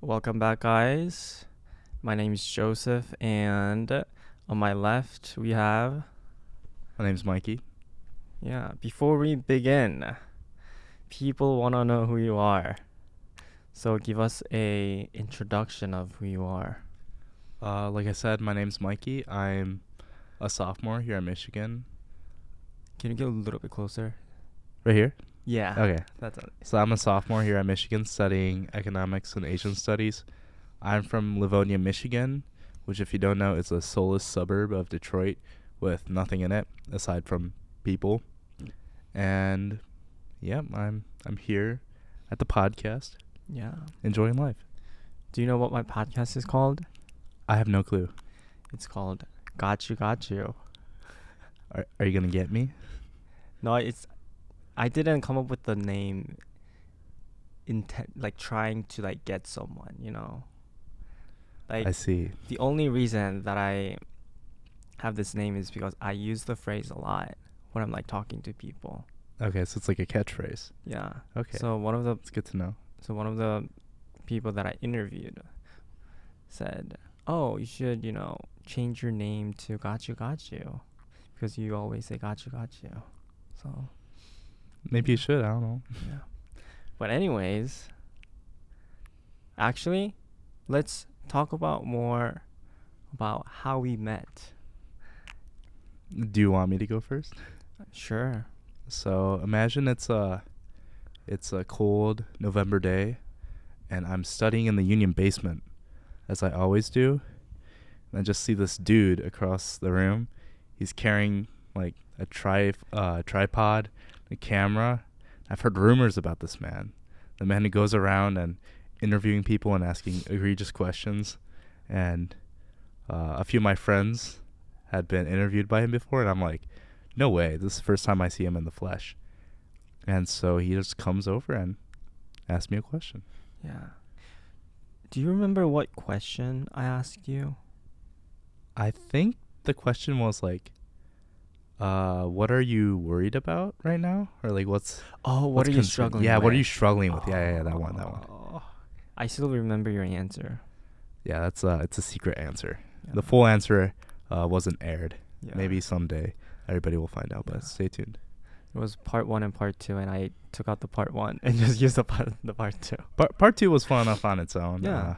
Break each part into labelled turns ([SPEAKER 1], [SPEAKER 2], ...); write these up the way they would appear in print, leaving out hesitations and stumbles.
[SPEAKER 1] Welcome back, guys. My name is Joseph, and on my left we have.
[SPEAKER 2] My name's Mikey.
[SPEAKER 1] Yeah, before we begin, people want to know who you are. So give us a introduction of who you are.
[SPEAKER 2] Like I said, my name's Mikey. I'm a sophomore here at Michigan.
[SPEAKER 1] Can you get a little bit closer?
[SPEAKER 2] Right here?
[SPEAKER 1] Yeah.
[SPEAKER 2] Okay.
[SPEAKER 1] That's it.
[SPEAKER 2] So I'm a sophomore here at Michigan studying economics and Asian studies. I'm from Livonia, Michigan, which if you don't know is a soulless suburb of Detroit with nothing in it aside from people. And yeah, I'm here at the podcast
[SPEAKER 1] Yeah.
[SPEAKER 2] enjoying life.
[SPEAKER 1] Do you know what my podcast is called?
[SPEAKER 2] I have no clue.
[SPEAKER 1] It's called Gotchu Gotchu.
[SPEAKER 2] Are you going to get me?
[SPEAKER 1] No, I didn't come up with the name trying to get someone.
[SPEAKER 2] I see.
[SPEAKER 1] The only reason that I have this name is because I use the phrase a lot when I'm talking to people.
[SPEAKER 2] Okay, so it's like a catchphrase.
[SPEAKER 1] Yeah.
[SPEAKER 2] Okay.
[SPEAKER 1] So one of the people that I interviewed said, "Oh, you should, change your name to Gotchu Gotchu because you always say Gotchu Gotchu." So
[SPEAKER 2] Maybe you should. I don't know.
[SPEAKER 1] yeah. But anyways, actually, let's talk more about how we met.
[SPEAKER 2] Do you want me to go first?
[SPEAKER 1] Sure.
[SPEAKER 2] So imagine it's a cold November day, and I'm studying in the Union basement, as I always do. And I just see this dude across the room. He's carrying like a tripod, a camera. I've heard rumors about this man. The man who goes around and interviewing people and asking egregious questions. And a few of my friends had been interviewed by him before, and I'm like, no way, this is the first time I see him in the flesh. And so he just comes over and asks me a question.
[SPEAKER 1] Yeah. Do you remember what question I asked you?
[SPEAKER 2] I think the question was like, what are you worried about right now? Or like what
[SPEAKER 1] are you struggling with?
[SPEAKER 2] Yeah, what are you struggling with? Yeah, that one.
[SPEAKER 1] I still remember your answer.
[SPEAKER 2] Yeah, it's a secret answer.
[SPEAKER 1] Yeah.
[SPEAKER 2] The full answer wasn't aired.
[SPEAKER 1] Yeah.
[SPEAKER 2] Maybe someday everybody will find out,
[SPEAKER 1] Yeah.
[SPEAKER 2] but stay tuned.
[SPEAKER 1] It was part 1 and part 2, and I took out the part 1 and just used the part 2.
[SPEAKER 2] Part 2 was fun enough on its own.
[SPEAKER 1] Yeah.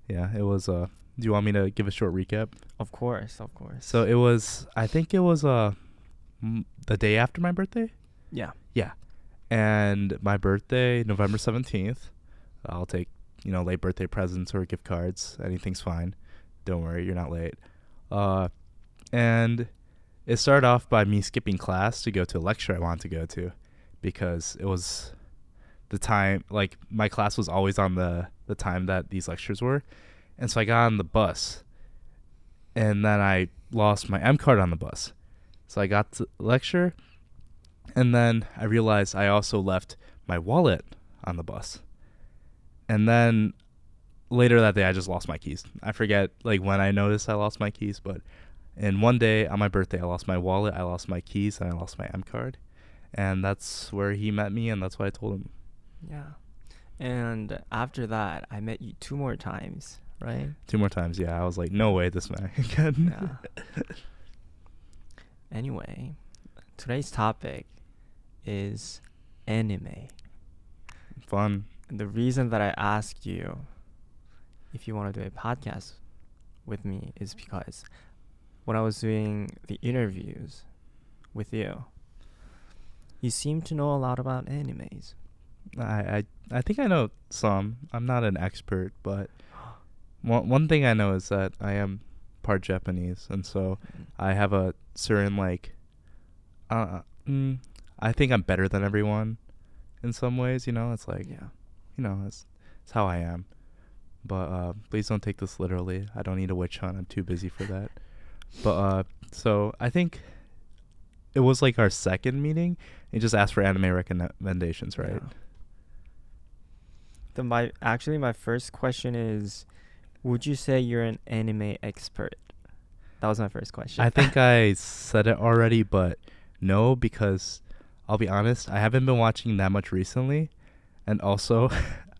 [SPEAKER 2] Yeah, it was. Do you want me to give a short recap?
[SPEAKER 1] Of course.
[SPEAKER 2] So I think it was the day after my birthday.
[SPEAKER 1] Yeah.
[SPEAKER 2] Yeah, and my birthday, November 17th. I'll take late birthday presents or gift cards. Anything's fine. Don't worry, you're not late. And it started off by me skipping class to go to a lecture I wanted to go to, because it was the time, like my class was always on the time that these lectures were. And so I got on the bus, and then I lost my M card on the bus. So I got to the lecture, and then I realized I also left my wallet on the bus. And then later that day, I just lost my keys. I forget when I noticed I lost my keys, but in one day on my birthday, I lost my wallet, I lost my keys, and I lost my M card. And that's where he met me, and that's what I told him.
[SPEAKER 1] Yeah. And after that, I met you 2 more times, right?
[SPEAKER 2] 2 more times, yeah. I was like, no way this man again.
[SPEAKER 1] Yeah. Anyway, today's topic is anime.
[SPEAKER 2] Fun.
[SPEAKER 1] And the reason that I asked you if you want to do a podcast with me is because when I was doing the interviews with you, you seem to know a lot about animes.
[SPEAKER 2] I think I know some. I'm not an expert, but one thing I know is that I am part Japanese, and so I have a certain I think I'm better than everyone in some ways. It's like,
[SPEAKER 1] Yeah.
[SPEAKER 2] it's how I am. But please don't take this literally. I don't need a witch hunt. I'm too busy for that. But so I think it was like our second meeting. You just asked for anime recommendations, right?
[SPEAKER 1] Yeah. My first question is, would you say you're an anime expert? That was my first question.
[SPEAKER 2] I think I said it already, but no, because I'll be honest, I haven't been watching that much recently. And also,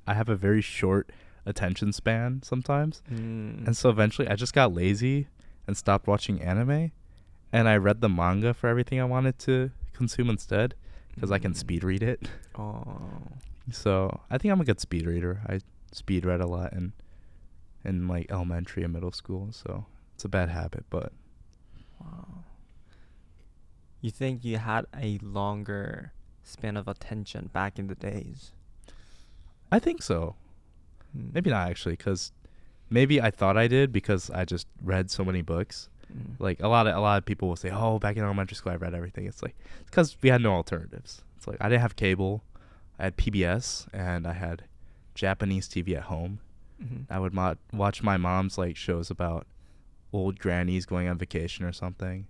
[SPEAKER 2] I have a very short attention span sometimes.
[SPEAKER 1] Mm.
[SPEAKER 2] And so eventually I just got lazy and stopped watching anime, and I read the manga for everything I wanted to consume instead because I can speed read it.
[SPEAKER 1] Oh.
[SPEAKER 2] So I think I'm a good speed reader. I speed read a lot in like elementary and middle school, so it's a bad habit, but
[SPEAKER 1] Wow. You think you had a longer span of attention back in the days?
[SPEAKER 2] I think so.
[SPEAKER 1] Mm.
[SPEAKER 2] Maybe not actually, because maybe I thought I did because I just read so many books.
[SPEAKER 1] Mm.
[SPEAKER 2] Like a lot of people will say, "Oh, back in elementary school I read everything." It's like it's because we had no alternatives. It's like I didn't have cable, I had PBS, and I had Japanese TV at home.
[SPEAKER 1] Mm-hmm.
[SPEAKER 2] I would watch my mom's like shows about old grannies going on vacation or something,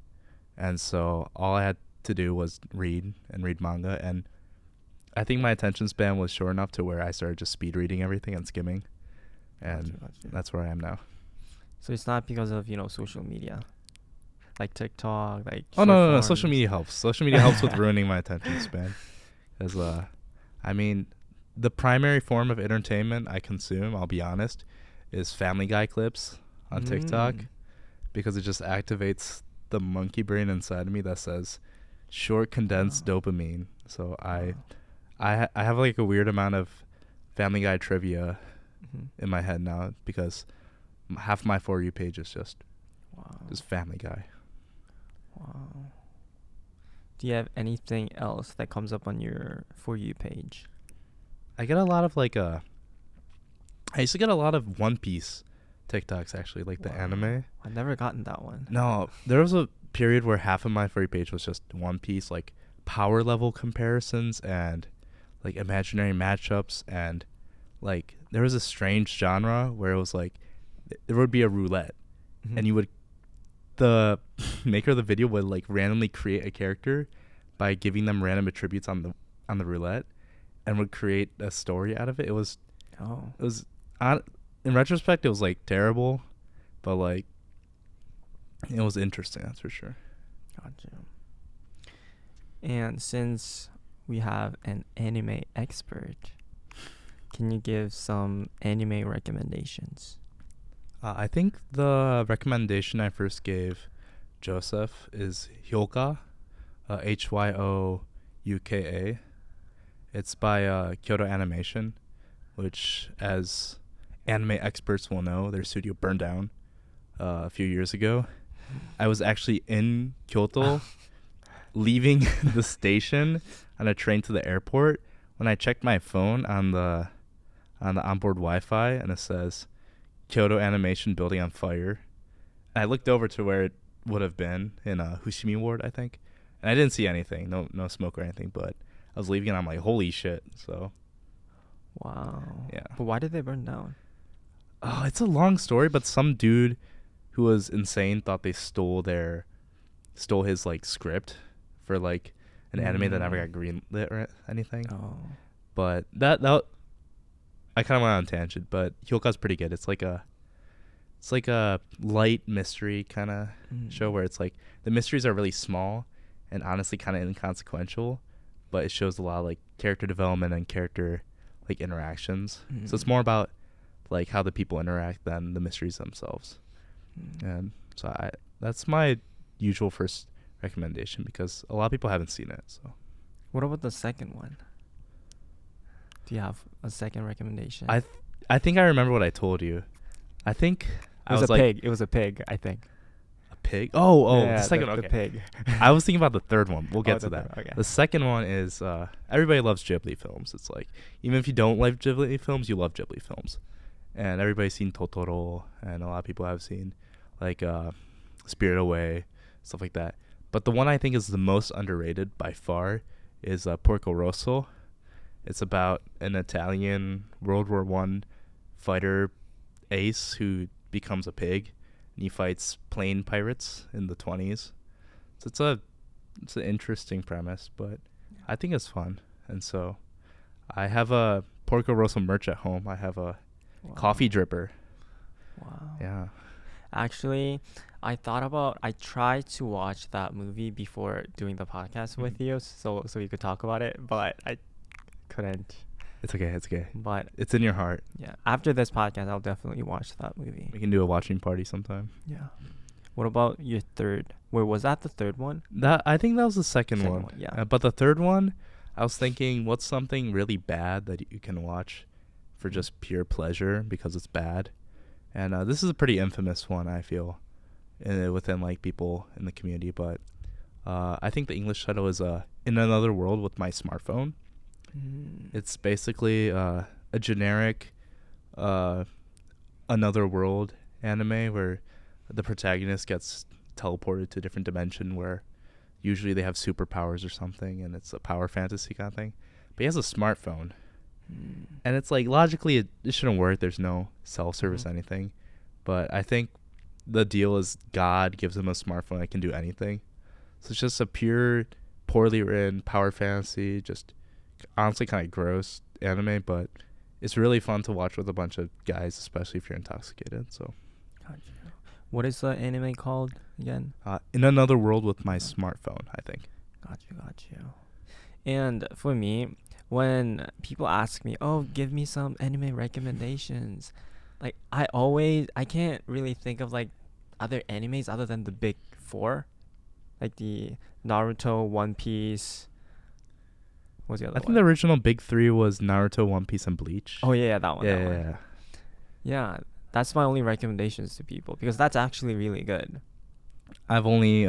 [SPEAKER 2] and so all I had to do was read manga, and I think my attention span was short enough to where I started just speed reading everything and skimming, and
[SPEAKER 1] Gotcha.
[SPEAKER 2] that's where I am now.
[SPEAKER 1] So it's not because of, social media, like TikTok, like
[SPEAKER 2] Oh
[SPEAKER 1] short
[SPEAKER 2] no, social
[SPEAKER 1] forms.
[SPEAKER 2] media helps. Social media helps with ruining my attention span, because I mean, the primary form of entertainment I consume, I'll be honest, is Family Guy clips on TikTok, because it just activates the monkey brain inside of me that says short condensed dopamine. So I have like a weird amount of Family Guy trivia in my head now, because half my For You page is just Family Guy.
[SPEAKER 1] Wow. Do you have anything else that comes up on your For You page?
[SPEAKER 2] I get a lot of I used to get a lot of One Piece TikToks, actually, like the anime.
[SPEAKER 1] I've never gotten that one.
[SPEAKER 2] No, there was a period where half of my For You page was just One Piece, like power level comparisons and like imaginary matchups, and like there was a strange genre where it was like there would be a roulette, and the maker of the video would like randomly create a character by giving them random attributes on the roulette, and would create a story out of it. It was in retrospect, it was like terrible, but like it was interesting, that's for sure.
[SPEAKER 1] Gotcha. And since we have an anime expert, can you give some anime recommendations?
[SPEAKER 2] I think the recommendation I first gave Joseph is Hyouka, Hyouka. It's by Kyoto Animation, which, as anime experts will know, their studio burned down a few years ago. I was actually in Kyoto leaving the station on a train to the airport when I checked my phone on the onboard Wi-Fi, and it says Kyoto Animation building on fire. And I looked over to where it would have been in Fushimi Ward, I think, and I didn't see anything, no smoke or anything, but I was leaving and I'm like, holy shit. So
[SPEAKER 1] Wow.
[SPEAKER 2] yeah.
[SPEAKER 1] But why did they burn down?
[SPEAKER 2] Oh, it's a long story, but some dude who was insane thought they stole his like script for like an anime that never got greenlit or anything.
[SPEAKER 1] Oh.
[SPEAKER 2] But that I kind of went on a tangent, but Hyouka's pretty good. It's like a light mystery kind of show where it's like the mysteries are really small and honestly kind of inconsequential, but it shows a lot of like character development and character like interactions. So it's more about like how the people interact than the mysteries themselves. And so that's my usual first recommendation, because a lot of people haven't seen it. So
[SPEAKER 1] what about the second one? Do you have a second recommendation?
[SPEAKER 2] I think I remember what I told you. I think
[SPEAKER 1] it was pig. It was a pig, I think.
[SPEAKER 2] A pig? Oh,
[SPEAKER 1] yeah,
[SPEAKER 2] the second one.
[SPEAKER 1] The
[SPEAKER 2] Okay.
[SPEAKER 1] pig.
[SPEAKER 2] I was thinking about the third one. We'll get to that.
[SPEAKER 1] Okay.
[SPEAKER 2] The second one is everybody loves Ghibli films. It's like, even if you don't like Ghibli films, you love Ghibli films. And everybody's seen Totoro, and a lot of people have seen like Spirit Away, stuff like that. But the one I think is the most underrated by far is Porco Rosso. It's about an Italian World War I fighter ace who becomes a pig, and he fights plane pirates in the 1920s. So it's an interesting premise, but I think it's fun. And so I have a Porco Rosso merch at home. I have a coffee dripper.
[SPEAKER 1] Wow.
[SPEAKER 2] Yeah.
[SPEAKER 1] Actually, I tried to watch that movie before doing the podcast with you, so we could talk about it, but I couldn't.
[SPEAKER 2] It's okay. It's okay.
[SPEAKER 1] But
[SPEAKER 2] It's in your heart.
[SPEAKER 1] yeah, after this podcast, I'll definitely watch that movie.
[SPEAKER 2] We can do a watching party sometime.
[SPEAKER 1] Yeah. What about your third? Wait, was that the third one?
[SPEAKER 2] I think that was the second one.
[SPEAKER 1] Yeah.
[SPEAKER 2] But the third one, I was thinking, what's something really bad that you can watch for just pure pleasure because it's bad? And this is a pretty infamous one, I feel, within like people in the community. But I think the English title is "In Another World with My Smartphone." It's basically a generic another world anime where the protagonist gets teleported to a different dimension where usually they have superpowers or something, and it's a power fantasy kind of thing. But he has a smartphone. And it's like, logically, it shouldn't work. There's no self-service anything. But I think the deal is God gives him a smartphone that can do anything. So it's just a pure, poorly written power fantasy, just honestly kind of gross anime, but it's really fun to watch with a bunch of guys, especially if you're intoxicated. So,
[SPEAKER 1] Gotcha. What is the anime called again?
[SPEAKER 2] In Another World with My Smartphone, I think.
[SPEAKER 1] Gotcha. And for me, when people ask me, "Oh, give me some anime recommendations," like I can't really think of like other animes other than the big four, like the Naruto, One Piece. What was the other
[SPEAKER 2] I
[SPEAKER 1] one?
[SPEAKER 2] think the original big three was Naruto, One Piece, and Bleach.
[SPEAKER 1] Oh yeah, that one.
[SPEAKER 2] Yeah.
[SPEAKER 1] Yeah, that's my only recommendations to people because that's actually really good.
[SPEAKER 2] I've only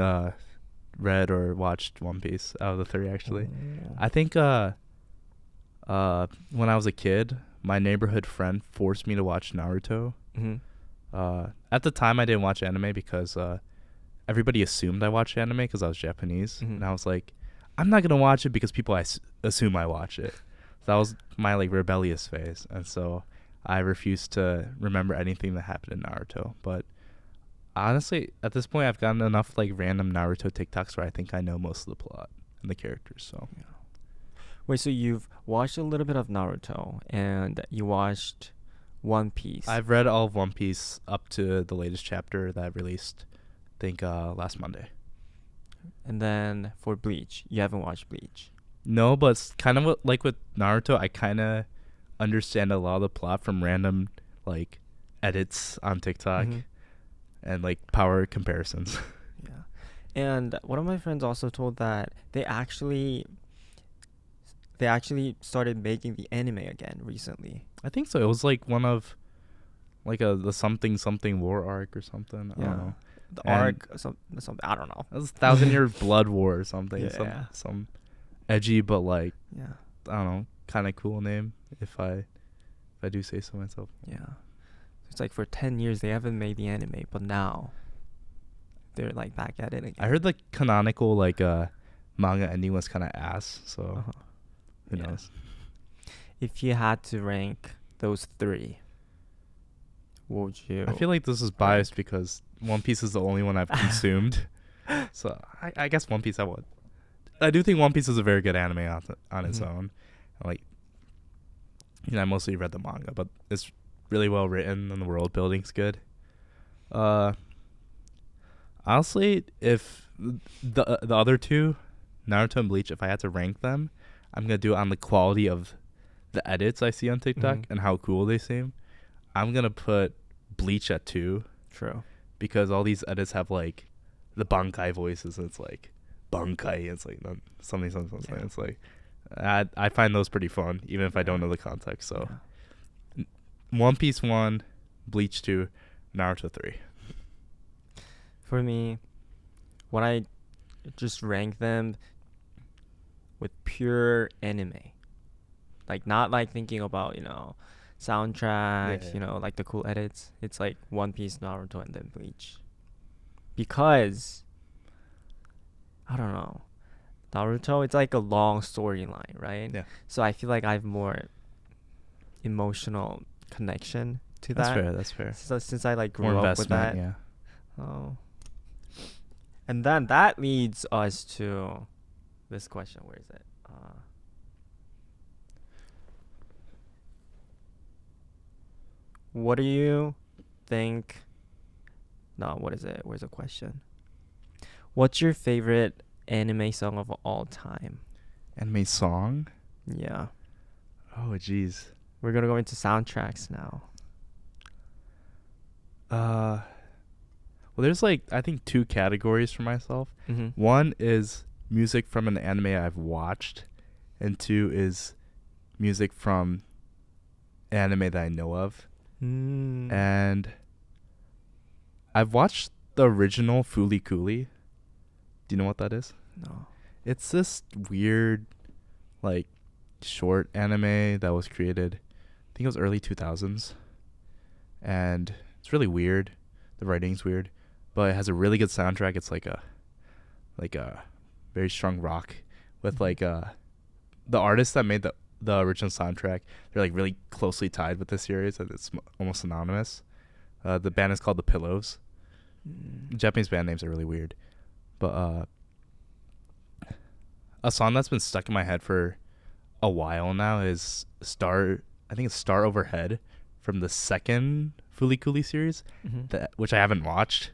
[SPEAKER 2] read or watched One Piece out of the three, actually.
[SPEAKER 1] Oh.
[SPEAKER 2] I think when I was a kid, my neighborhood friend forced me to watch Naruto. At the time, I didn't watch anime because everybody assumed I watched anime because I was Japanese. And I was like, I'm not going to watch it because people assume I watch it. So that was my like rebellious phase. And so I refused to remember anything that happened in Naruto. But honestly, at this point, I've gotten enough like random Naruto TikToks where I think I know most of the plot and the characters. So
[SPEAKER 1] Yeah. Wait, so you've watched a little bit of Naruto and you watched One Piece.
[SPEAKER 2] I've read all of One Piece up to the latest chapter that released, I think, last Monday.
[SPEAKER 1] And then for Bleach, you haven't watched Bleach.
[SPEAKER 2] No, but it's kind of like with Naruto, I kind of understand a lot of the plot from random like edits on TikTok and like power comparisons.
[SPEAKER 1] Yeah. And one of my friends also told that they actually started making the anime again recently.
[SPEAKER 2] I think so. It was like one of like the something war arc or something. I don't know.
[SPEAKER 1] The
[SPEAKER 2] And
[SPEAKER 1] arc, something I don't know.
[SPEAKER 2] It was 1,000-Year Blood War or something.
[SPEAKER 1] Yeah.
[SPEAKER 2] Some edgy but like
[SPEAKER 1] Yeah.
[SPEAKER 2] I don't know, kind of cool name if I do say so myself.
[SPEAKER 1] Yeah. It's like for 10 years they haven't made the anime, but now they're like back at it again.
[SPEAKER 2] I heard the canonical like manga ending was kind of ass, so who knows.
[SPEAKER 1] If you had to rank those three, what would you?
[SPEAKER 2] I feel like this is biased because One Piece is the only one I've consumed. So I guess One Piece I would. I do think One Piece is a very good anime on its own. Like, you know, I mostly read the manga, but it's really well written and the world building's good. Honestly, if the other two, Naruto and Bleach, if I had to rank them, I'm gonna do it on the quality of the edits I see on TikTok and how cool they seem. I'm gonna put Bleach at 2.
[SPEAKER 1] True.
[SPEAKER 2] Because all these edits have like the Bankai voices. And it's like Bankai. It's like something.
[SPEAKER 1] Yeah.
[SPEAKER 2] It's like I find those pretty fun, even if I don't know the context. So One Piece 1, Bleach 2, Naruto 3.
[SPEAKER 1] For me, when I just rank them with pure anime, like not like thinking about, you know, soundtracks, you know, like the cool edits. It's like One Piece, Naruto, and then Bleach. Because I don't know, Naruto, it's like a long storyline, right?
[SPEAKER 2] Yeah.
[SPEAKER 1] So I feel like I have more emotional connection to that.
[SPEAKER 2] That's fair.
[SPEAKER 1] So since I like grew
[SPEAKER 2] More
[SPEAKER 1] up with that.
[SPEAKER 2] investment, yeah.
[SPEAKER 1] Oh. And then that leads us to this question. Where is it? What do you think? No, what is it? Where's the question? What's your favorite anime song of all time?
[SPEAKER 2] Anime song?
[SPEAKER 1] Yeah.
[SPEAKER 2] Oh, jeez.
[SPEAKER 1] We're gonna go into soundtracks now.
[SPEAKER 2] Well, there's like I think two categories for myself.
[SPEAKER 1] Mm-hmm.
[SPEAKER 2] One is music from an anime I've watched, and two is music from anime that I know of. And I've watched the original Fooly Cooly. Do you know what that is?
[SPEAKER 1] No.
[SPEAKER 2] It's this weird, like, short anime that was created, I think it was early 2000s. And it's really weird. The writing's weird. But it has a really good soundtrack. It's like a very strong rock with the artist that made the original soundtrack. They're like really closely tied with the series, and it's almost synonymous. The band is called The Pillows. Japanese band names are really weird, but a song that's been stuck in my head for a while now is Star. I think it's Star Overhead from the second Fooly Cooly series, which I haven't watched,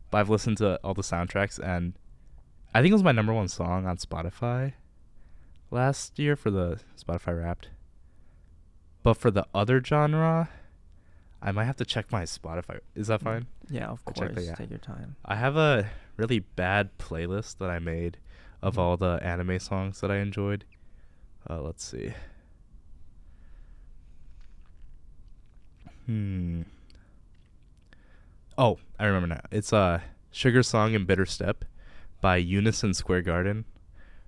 [SPEAKER 2] but I've listened to all the soundtracks, and I think it was my number one song on Spotify last year for the Spotify Wrapped. But for the other genre, I might have to check my Spotify. Is that fine?
[SPEAKER 1] Yeah, of course. Take your time.
[SPEAKER 2] I have a really bad playlist that I made of all the anime songs that I enjoyed. Let's see. Oh, I remember now. It's Sugar Song and Bitter Step by Unison Square Garden.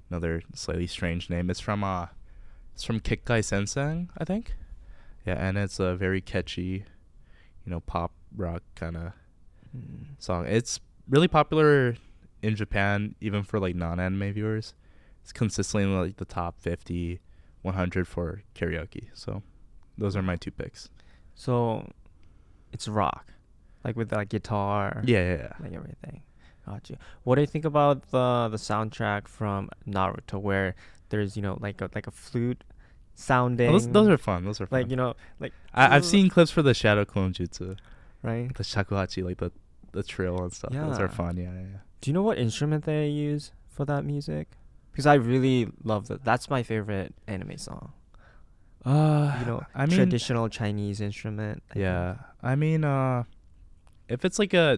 [SPEAKER 2] Another slightly strange name. It's from Kikkai Sensei, I think. Yeah, and it's a very catchy, pop rock kind of song. It's really popular in Japan, even for like non-anime viewers. It's consistently in like the top 50, 100 for karaoke. So those are my two picks.
[SPEAKER 1] So it's rock, like with like guitar.
[SPEAKER 2] Yeah.
[SPEAKER 1] Like everything. Got you. What do you think about the soundtrack from Naruto, where there's like a flute sounding?
[SPEAKER 2] Those are fun. Those are fun.
[SPEAKER 1] Like
[SPEAKER 2] I've seen clips for the Shadow Clone Jutsu,
[SPEAKER 1] right?
[SPEAKER 2] The shakuhachi, like the trill and stuff.
[SPEAKER 1] Yeah.
[SPEAKER 2] Those are fun. Yeah.
[SPEAKER 1] Do you know what instrument they use for that music? Because I really love that. That's my favorite anime song. Traditional Chinese instrument.
[SPEAKER 2] I mean, if it's like I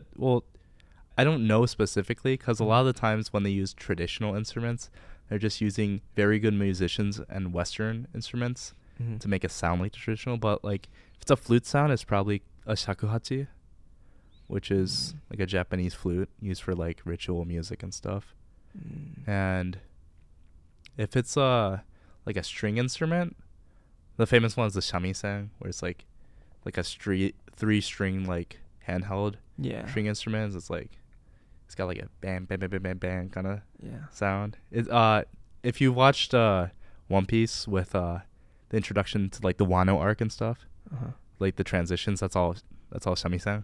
[SPEAKER 2] don't know specifically, because a lot of the times when they use traditional instruments, they're just using very good musicians and Western instruments to make it sound like the traditional. But like if it's a flute sound, it's probably a shakuhachi, which is like a Japanese flute used for like ritual music and stuff. And if it's like a string instrument, the famous one is the shamisen, where it's like a 3-string like handheld string instruments. It's got like a bam bam bam bam bam bam kind of sound. If you watched One Piece with the introduction to like the Wano arc and stuff, like the transitions, that's all shamisen.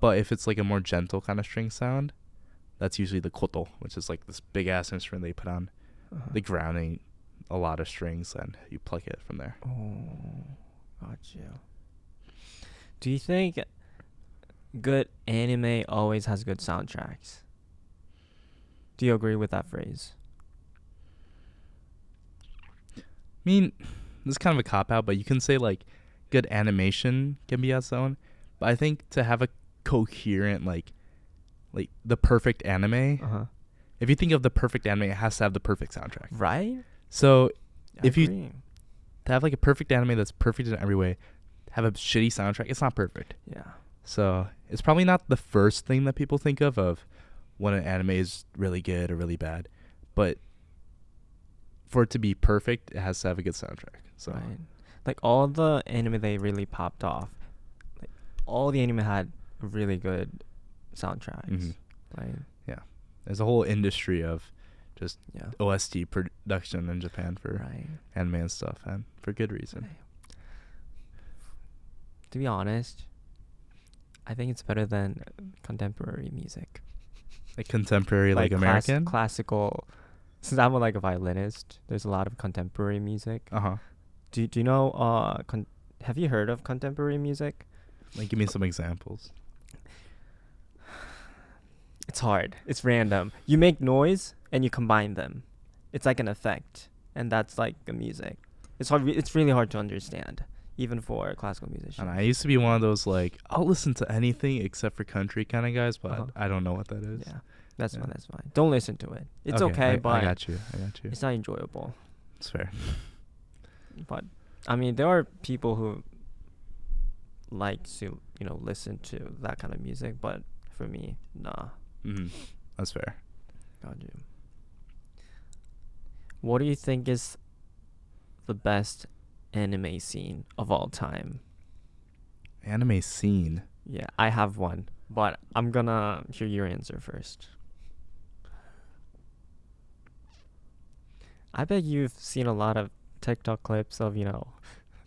[SPEAKER 2] But if it's like a more gentle kind of string sound, that's usually the koto, which is like this big ass instrument they put on the grounding a lot of strings, and you pluck it from there.
[SPEAKER 1] Oh, got you. Do you think good anime always has good soundtracks? Do you agree with that phrase?
[SPEAKER 2] I mean, this is kind of a cop-out, but you can say like good animation can be its own. But I think to have a coherent like the perfect anime, if you think of the perfect anime, it has to have the perfect soundtrack.
[SPEAKER 1] Right?
[SPEAKER 2] So
[SPEAKER 1] I agree.
[SPEAKER 2] To have like a perfect anime that's perfect in every way, have a shitty soundtrack, it's not perfect.
[SPEAKER 1] Yeah.
[SPEAKER 2] So it's probably not the first thing that people think of when an anime is really good or really bad. But for it to be perfect, it has to have a good soundtrack. So
[SPEAKER 1] right. Like all the anime they really popped off, like all the anime had really good soundtracks. Right?
[SPEAKER 2] Yeah. There's a whole industry of just OST production in Japan for anime and stuff, and for good reason.
[SPEAKER 1] Right. To be honest, I think it's better than contemporary music.
[SPEAKER 2] Like contemporary, like American?
[SPEAKER 1] Classical. Since I'm like a violinist, there's a lot of contemporary music.
[SPEAKER 2] Uh-huh.
[SPEAKER 1] Do you know, have you heard of contemporary music?
[SPEAKER 2] Like, give me some examples.
[SPEAKER 1] It's hard. It's random. You make noise and you combine them. It's like an effect. And that's like the music. It's hard. It's really hard to understand, even for classical musicians.
[SPEAKER 2] And I used to be one of those like I'll listen to anything except for country kind of guys, but I don't know what that is.
[SPEAKER 1] Yeah, that's fine. That's fine. Don't listen to it. It's
[SPEAKER 2] okay,
[SPEAKER 1] but
[SPEAKER 2] I got you.
[SPEAKER 1] it's not enjoyable.
[SPEAKER 2] It's fair.
[SPEAKER 1] But I mean, there are people who like to listen to that kind of music, but for me, nah.
[SPEAKER 2] That's fair.
[SPEAKER 1] Got you. What do you think is the best anime scene of all time?
[SPEAKER 2] Anime scene.
[SPEAKER 1] Yeah, I have one, but I'm gonna hear your answer first. I bet you've seen a lot of TikTok clips of,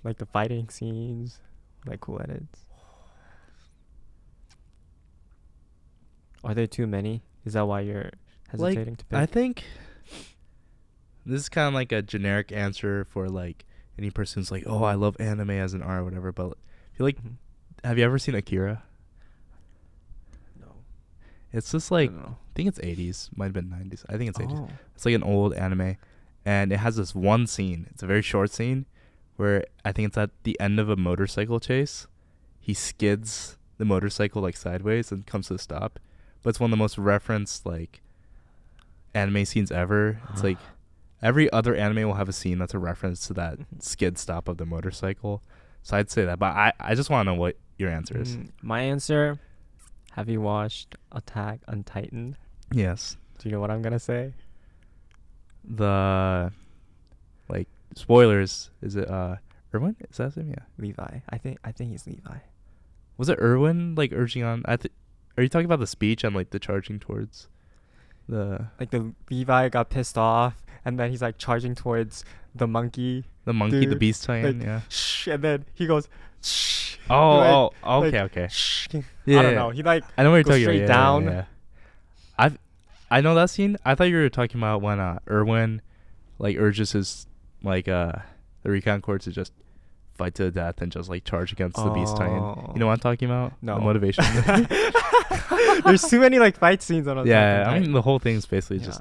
[SPEAKER 1] like the fighting scenes, like cool edits. Are there too many? Is that why you're hesitating to pick?
[SPEAKER 2] I think this is kind of like a generic answer for like any person who's like, oh, I love anime as an art or whatever. But I feel like, have you ever seen Akira?
[SPEAKER 1] No.
[SPEAKER 2] It's just like, I think it's 80s, might have been 90s. I think it's 80s.
[SPEAKER 1] Oh.
[SPEAKER 2] It's like an old anime, and it has this one scene. It's a very short scene where I think it's at the end of a motorcycle chase. He skids the motorcycle like sideways and comes to a stop. But it's one of the most referenced like anime scenes ever. It's like every other anime will have a scene that's a reference to that skid stop of the motorcycle. So I'd say that. But I just want to know what your answer is.
[SPEAKER 1] My answer, have you watched Attack on Titan?
[SPEAKER 2] Yes.
[SPEAKER 1] Do you know what I'm going to say?
[SPEAKER 2] The, like, spoilers. Is it Erwin? Is that his name? Yeah.
[SPEAKER 1] Levi. I think he's Levi.
[SPEAKER 2] Was it Erwin, like, urging on? Are you talking about the speech and, like, the charging towards the...
[SPEAKER 1] Like, the Levi got pissed off, and then he's, like, charging towards the monkey.
[SPEAKER 2] The monkey, dude, the beast titan,
[SPEAKER 1] like,
[SPEAKER 2] yeah.
[SPEAKER 1] Shh, and then he goes, shh.
[SPEAKER 2] Okay.
[SPEAKER 1] Shh.
[SPEAKER 2] Yeah,
[SPEAKER 1] I don't know. He, like,
[SPEAKER 2] I know what you're
[SPEAKER 1] goes
[SPEAKER 2] talking
[SPEAKER 1] straight
[SPEAKER 2] about.
[SPEAKER 1] down.
[SPEAKER 2] Yeah. I know that scene. I thought you were talking about when Erwin, like, urges his, like, the recon corps to just fight to the death and just, like, charge against the beast titan. You know what I'm talking about?
[SPEAKER 1] No.
[SPEAKER 2] The motivation.
[SPEAKER 1] There's too many, like, fight scenes on
[SPEAKER 2] Yeah, I mean, the whole thing is basically just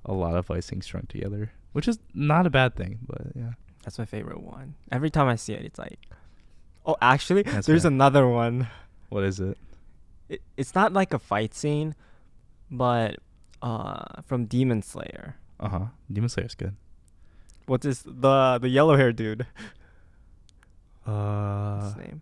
[SPEAKER 2] a lot of fight scenes strung together, which is not a bad thing, but yeah.
[SPEAKER 1] That's my favorite one. Every time I see it, it's like... Oh, actually,
[SPEAKER 2] That's
[SPEAKER 1] there's
[SPEAKER 2] fair.
[SPEAKER 1] another one.
[SPEAKER 2] What is it?
[SPEAKER 1] It's not like a fight scene, but from Demon Slayer.
[SPEAKER 2] Demon Slayer's good.
[SPEAKER 1] What's the yellow hair dude? What's his name?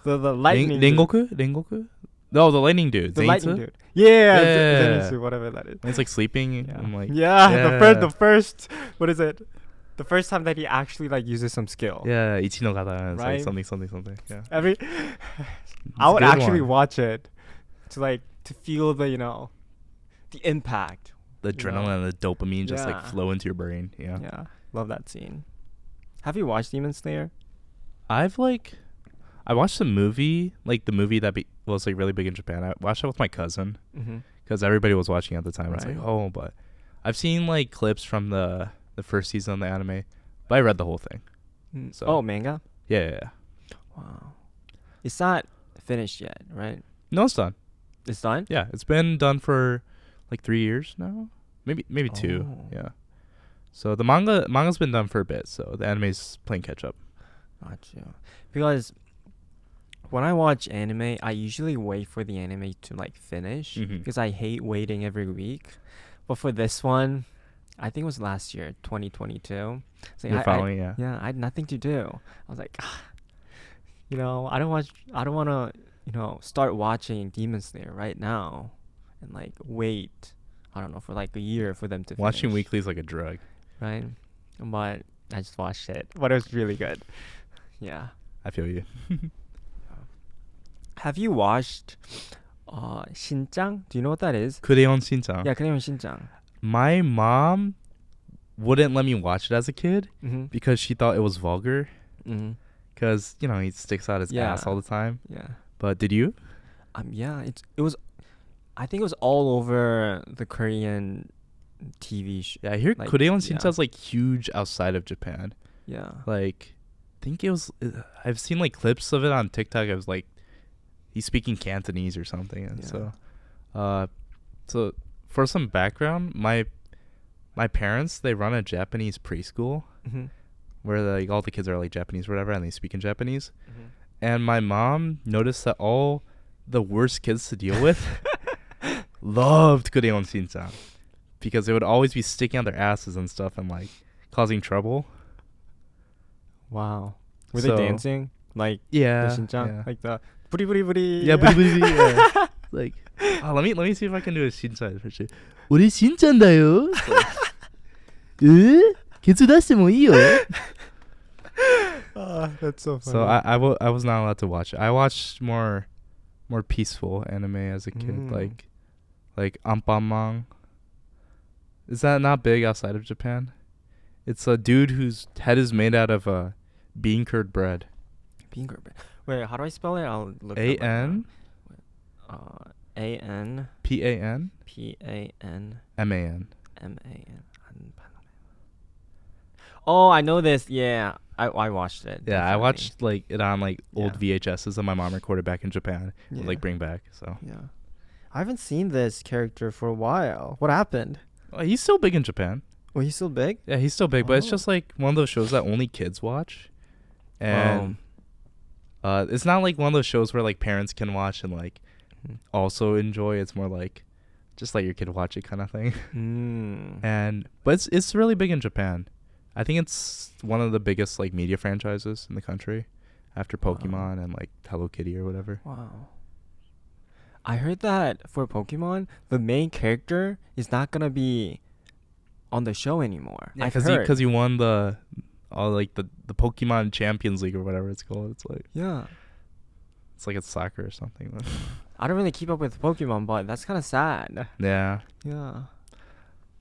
[SPEAKER 1] The lightning
[SPEAKER 2] Rengoku? No, the lightning dude.
[SPEAKER 1] The
[SPEAKER 2] Zenitsu?
[SPEAKER 1] lightning dude. Yeah.
[SPEAKER 2] Yeah.
[SPEAKER 1] Zenitsu, whatever that is.
[SPEAKER 2] And it's like sleeping.
[SPEAKER 1] Yeah.
[SPEAKER 2] I'm like,
[SPEAKER 1] The first. What is it? The first time that he actually like uses some skill.
[SPEAKER 2] Yeah, Ichi no Gata. It's
[SPEAKER 1] Right?
[SPEAKER 2] like something. Yeah.
[SPEAKER 1] I would actually
[SPEAKER 2] one.
[SPEAKER 1] watch it to feel the the impact.
[SPEAKER 2] The adrenaline and the dopamine just like
[SPEAKER 1] Yeah.
[SPEAKER 2] flow into your brain. Yeah.
[SPEAKER 1] Yeah, love that scene. Have you watched Demon Slayer?
[SPEAKER 2] I watched the movie, like the movie that was like really big in Japan. I watched it with my cousin because everybody was watching at the time. It's like,
[SPEAKER 1] Right.
[SPEAKER 2] but I've seen like clips from the first season of the anime, but I read the whole thing. So
[SPEAKER 1] Manga?
[SPEAKER 2] yeah.
[SPEAKER 1] Wow. It's not finished yet, right?
[SPEAKER 2] No, it's done.
[SPEAKER 1] It's done?
[SPEAKER 2] Yeah, it's been done for like 3 years now, maybe 2.
[SPEAKER 1] Oh.
[SPEAKER 2] Yeah. So the manga's been done for a bit, so the anime's playing catch up.
[SPEAKER 1] Gotcha. Because when I watch anime, I usually wait for the anime to like finish because I hate waiting every week. But for this one, I think it was last year, 2022. So
[SPEAKER 2] You're following, yeah.
[SPEAKER 1] Yeah, I had nothing to do. I was like, I don't want to, start watching Demon Slayer right now and like wait, I don't know, for like a year for them to finish.
[SPEAKER 2] Watching weekly is like a drug.
[SPEAKER 1] Right? But I just watched it. But it was really good. Yeah.
[SPEAKER 2] I feel you.
[SPEAKER 1] Have you watched Shin-chan? Do you know what that is?
[SPEAKER 2] Kureon Shin-chan.
[SPEAKER 1] Yeah, Kureon Shin-chan.
[SPEAKER 2] My mom wouldn't let me watch it as a kid
[SPEAKER 1] Mm-hmm.
[SPEAKER 2] because she thought it was vulgar.
[SPEAKER 1] Mm-hmm.
[SPEAKER 2] Because, he sticks out his ass all the time.
[SPEAKER 1] Yeah.
[SPEAKER 2] But did you?
[SPEAKER 1] Yeah, it was, I think it was all over the Korean TV show.
[SPEAKER 2] Yeah, I hear
[SPEAKER 1] Like,
[SPEAKER 2] Kureon Shin-chan's like huge outside of Japan.
[SPEAKER 1] Yeah.
[SPEAKER 2] Like, I think it was, I've seen like clips of it on TikTok. I was like, he's speaking Cantonese or something. And so for some background, my my parents, they run a Japanese preschool
[SPEAKER 1] Mm-hmm.
[SPEAKER 2] where like all the kids are like Japanese or whatever, and they speak in Japanese.
[SPEAKER 1] Mm-hmm.
[SPEAKER 2] And my mom noticed that all the worst kids to deal with loved Kureon Shin-chan because they would always be sticking out their asses and stuff and like causing trouble.
[SPEAKER 1] Wow. Were
[SPEAKER 2] So-
[SPEAKER 1] they dancing like
[SPEAKER 2] Yeah,
[SPEAKER 1] the Shin-chan?
[SPEAKER 2] yeah.
[SPEAKER 1] Like the buri buri buri.
[SPEAKER 2] Yeah, yeah. Like, let me see if I can do a Shin-chan impression. 우리 Shin-chan다요. 개수出してもいいよ.
[SPEAKER 1] That's so funny.
[SPEAKER 2] So I was not allowed to watch it. I watched more peaceful anime as a kid, like Anpanman. Is that not big outside of Japan? It's a dude whose head is made out of bean curd bread.
[SPEAKER 1] Bean curd bread. Wait, how do I spell it? I'll look
[SPEAKER 2] A
[SPEAKER 1] it up right
[SPEAKER 2] N
[SPEAKER 1] now. A-N
[SPEAKER 2] P-A-N
[SPEAKER 1] P-A-N
[SPEAKER 2] M-A-N.
[SPEAKER 1] M-A-N. Oh, I know this. Yeah, I watched it.
[SPEAKER 2] Yeah, I
[SPEAKER 1] definitely.
[SPEAKER 2] watched like it on like old
[SPEAKER 1] Yeah.
[SPEAKER 2] VHSs that my mom recorded back in Japan.
[SPEAKER 1] Yeah.
[SPEAKER 2] Would, like bring back. So
[SPEAKER 1] Yeah. I haven't seen this character for a while. What happened?
[SPEAKER 2] he's still big in Japan.
[SPEAKER 1] Was he still big?
[SPEAKER 2] Yeah, he's still big, but it's
[SPEAKER 1] Oh.
[SPEAKER 2] just like one of those shows that only kids watch. And it's not like one of those shows where like parents can watch and like also enjoy. It's more like just let your kid watch it kind of thing. But it's really big in Japan. I think it's one of the biggest like media franchises in the country after Pokemon and like Hello Kitty or whatever.
[SPEAKER 1] Wow. I heard that for Pokemon, the main character is not gonna be on the show anymore.
[SPEAKER 2] Yeah,
[SPEAKER 1] I've heard.
[SPEAKER 2] because you won the Pokemon Champions League or whatever it's called. It's like it's like it's soccer or something.
[SPEAKER 1] I don't really keep up with Pokemon, but that's kind of sad.
[SPEAKER 2] Yeah.
[SPEAKER 1] Yeah.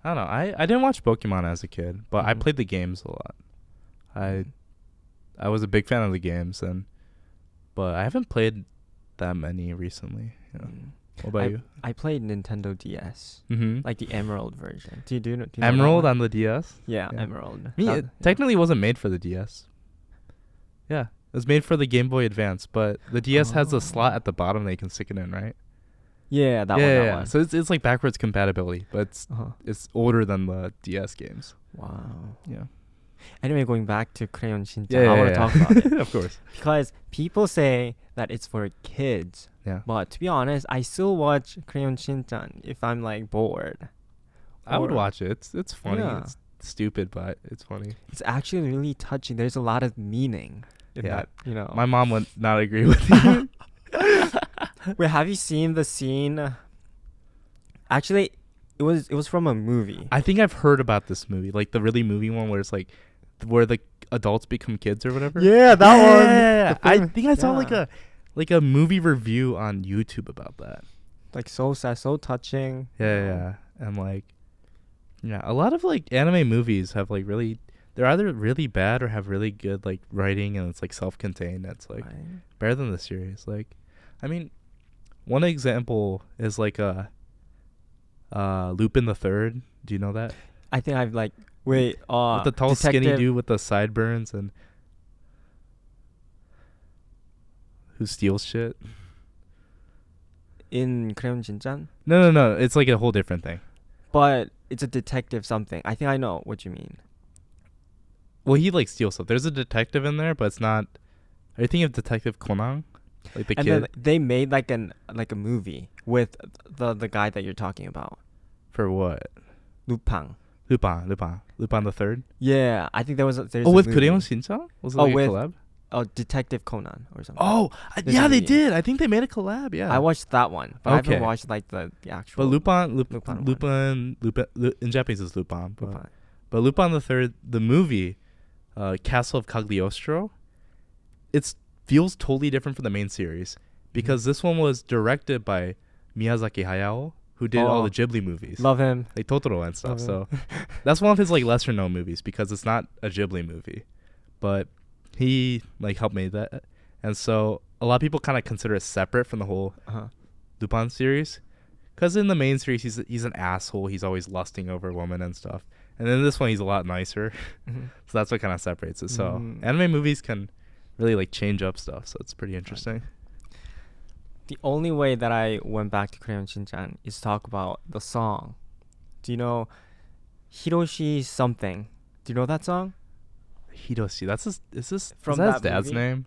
[SPEAKER 2] I don't know. I didn't watch Pokemon as a kid, but I
[SPEAKER 1] Mhm.
[SPEAKER 2] played the games a lot. I was a big fan of the games, but I haven't played that many recently. You know. What about you?
[SPEAKER 1] I played Nintendo DS,
[SPEAKER 2] Mm-hmm.
[SPEAKER 1] like the Emerald version. Do you know that
[SPEAKER 2] Emerald
[SPEAKER 1] one?
[SPEAKER 2] on the DS?
[SPEAKER 1] Yeah,
[SPEAKER 2] Yeah.
[SPEAKER 1] Emerald.
[SPEAKER 2] It technically wasn't made for the DS. Yeah, it was made for the Game Boy Advance, but the DS has a slot at the bottom that you can stick it in, right?
[SPEAKER 1] Yeah, that one.
[SPEAKER 2] So it's like backwards compatibility, but it's older than the DS games.
[SPEAKER 1] Wow.
[SPEAKER 2] Yeah.
[SPEAKER 1] Anyway, going back to Crayon Shin-chan,
[SPEAKER 2] Yeah,
[SPEAKER 1] I want to talk about it.
[SPEAKER 2] Of course.
[SPEAKER 1] Because people say that it's for kids.
[SPEAKER 2] Yeah.
[SPEAKER 1] But to be honest, I still watch Crayon Shin-chan if I'm like bored.
[SPEAKER 2] I would
[SPEAKER 1] Or-
[SPEAKER 2] watch it. It's funny.
[SPEAKER 1] Yeah.
[SPEAKER 2] It's stupid, but it's funny.
[SPEAKER 1] It's actually really touching. There's a lot of meaning in
[SPEAKER 2] Yeah.
[SPEAKER 1] that, you know.
[SPEAKER 2] My mom would not agree with you.
[SPEAKER 1] Wait, have you seen the scene? Actually, it was from a movie.
[SPEAKER 2] I think I've heard about this movie, like the really movie one where it's like where the adults become kids or whatever.
[SPEAKER 1] Yeah, that one.
[SPEAKER 2] Yeah.
[SPEAKER 1] The
[SPEAKER 2] I
[SPEAKER 1] film-
[SPEAKER 2] think I saw
[SPEAKER 1] yeah.
[SPEAKER 2] like a movie review on YouTube about that.
[SPEAKER 1] Like so sad, so touching.
[SPEAKER 2] Yeah. And like a lot of like anime movies have like they're either really bad or have really good like writing, and it's like self-contained. That's like
[SPEAKER 1] Right.
[SPEAKER 2] better than the series. Like, I mean, one example is like Lupin the Third. Do you know that?
[SPEAKER 1] I think I've like wait.
[SPEAKER 2] With the tall skinny dude with the sideburns and who steals shit.
[SPEAKER 1] in Crayon Shin-chan,
[SPEAKER 2] No. It's like a whole different thing.
[SPEAKER 1] but it's a detective something. I think I know what you mean.
[SPEAKER 2] Well, he like steals stuff. There's a detective in there, but it's not. Are you thinking of Detective Conan? Like the
[SPEAKER 1] And
[SPEAKER 2] kid
[SPEAKER 1] then they made like a movie with the guy that you're talking about,
[SPEAKER 2] for what?
[SPEAKER 1] Lupin.
[SPEAKER 2] Lupin the Third.
[SPEAKER 1] Yeah, I think there's a
[SPEAKER 2] with
[SPEAKER 1] movie.
[SPEAKER 2] Crayon Shin-chan? Was it
[SPEAKER 1] Oh,
[SPEAKER 2] like a
[SPEAKER 1] with-
[SPEAKER 2] collab?
[SPEAKER 1] Oh, Detective Conan or something.
[SPEAKER 2] Oh,
[SPEAKER 1] There's
[SPEAKER 2] yeah,
[SPEAKER 1] a
[SPEAKER 2] they
[SPEAKER 1] movie.
[SPEAKER 2] did. I think they made a collab. Yeah,
[SPEAKER 1] I watched that one, but I
[SPEAKER 2] Okay.
[SPEAKER 1] haven't watched like the actual.
[SPEAKER 2] But Lupin in Japanese is Lupin.
[SPEAKER 1] Lupin.
[SPEAKER 2] But Lupin the Third, the movie, Castle of Cagliostro, it feels totally different from the main series because this one was directed by Miyazaki Hayao, who did all
[SPEAKER 1] Oh.
[SPEAKER 2] the Ghibli movies,
[SPEAKER 1] Love him.
[SPEAKER 2] like Totoro and stuff.
[SPEAKER 1] Love
[SPEAKER 2] So that's one of his like lesser known movies because it's not a Ghibli movie, but he like helped make that, and so a lot of people kind of consider it separate from the whole Lupin series, because in the main series he's an asshole. He's always lusting over women and stuff, and then this one he's a lot nicer. So that's what kind of separates it. So anime movies can really like change up stuff. So it's pretty interesting.
[SPEAKER 1] The only way that I went back to Crayon Shin-chan is to talk about the song. Do you know Hiroshi something. Do you know that song?
[SPEAKER 2] Hiroshi. That's his. Is
[SPEAKER 1] From
[SPEAKER 2] that his
[SPEAKER 1] that
[SPEAKER 2] dad's
[SPEAKER 1] movie?
[SPEAKER 2] name?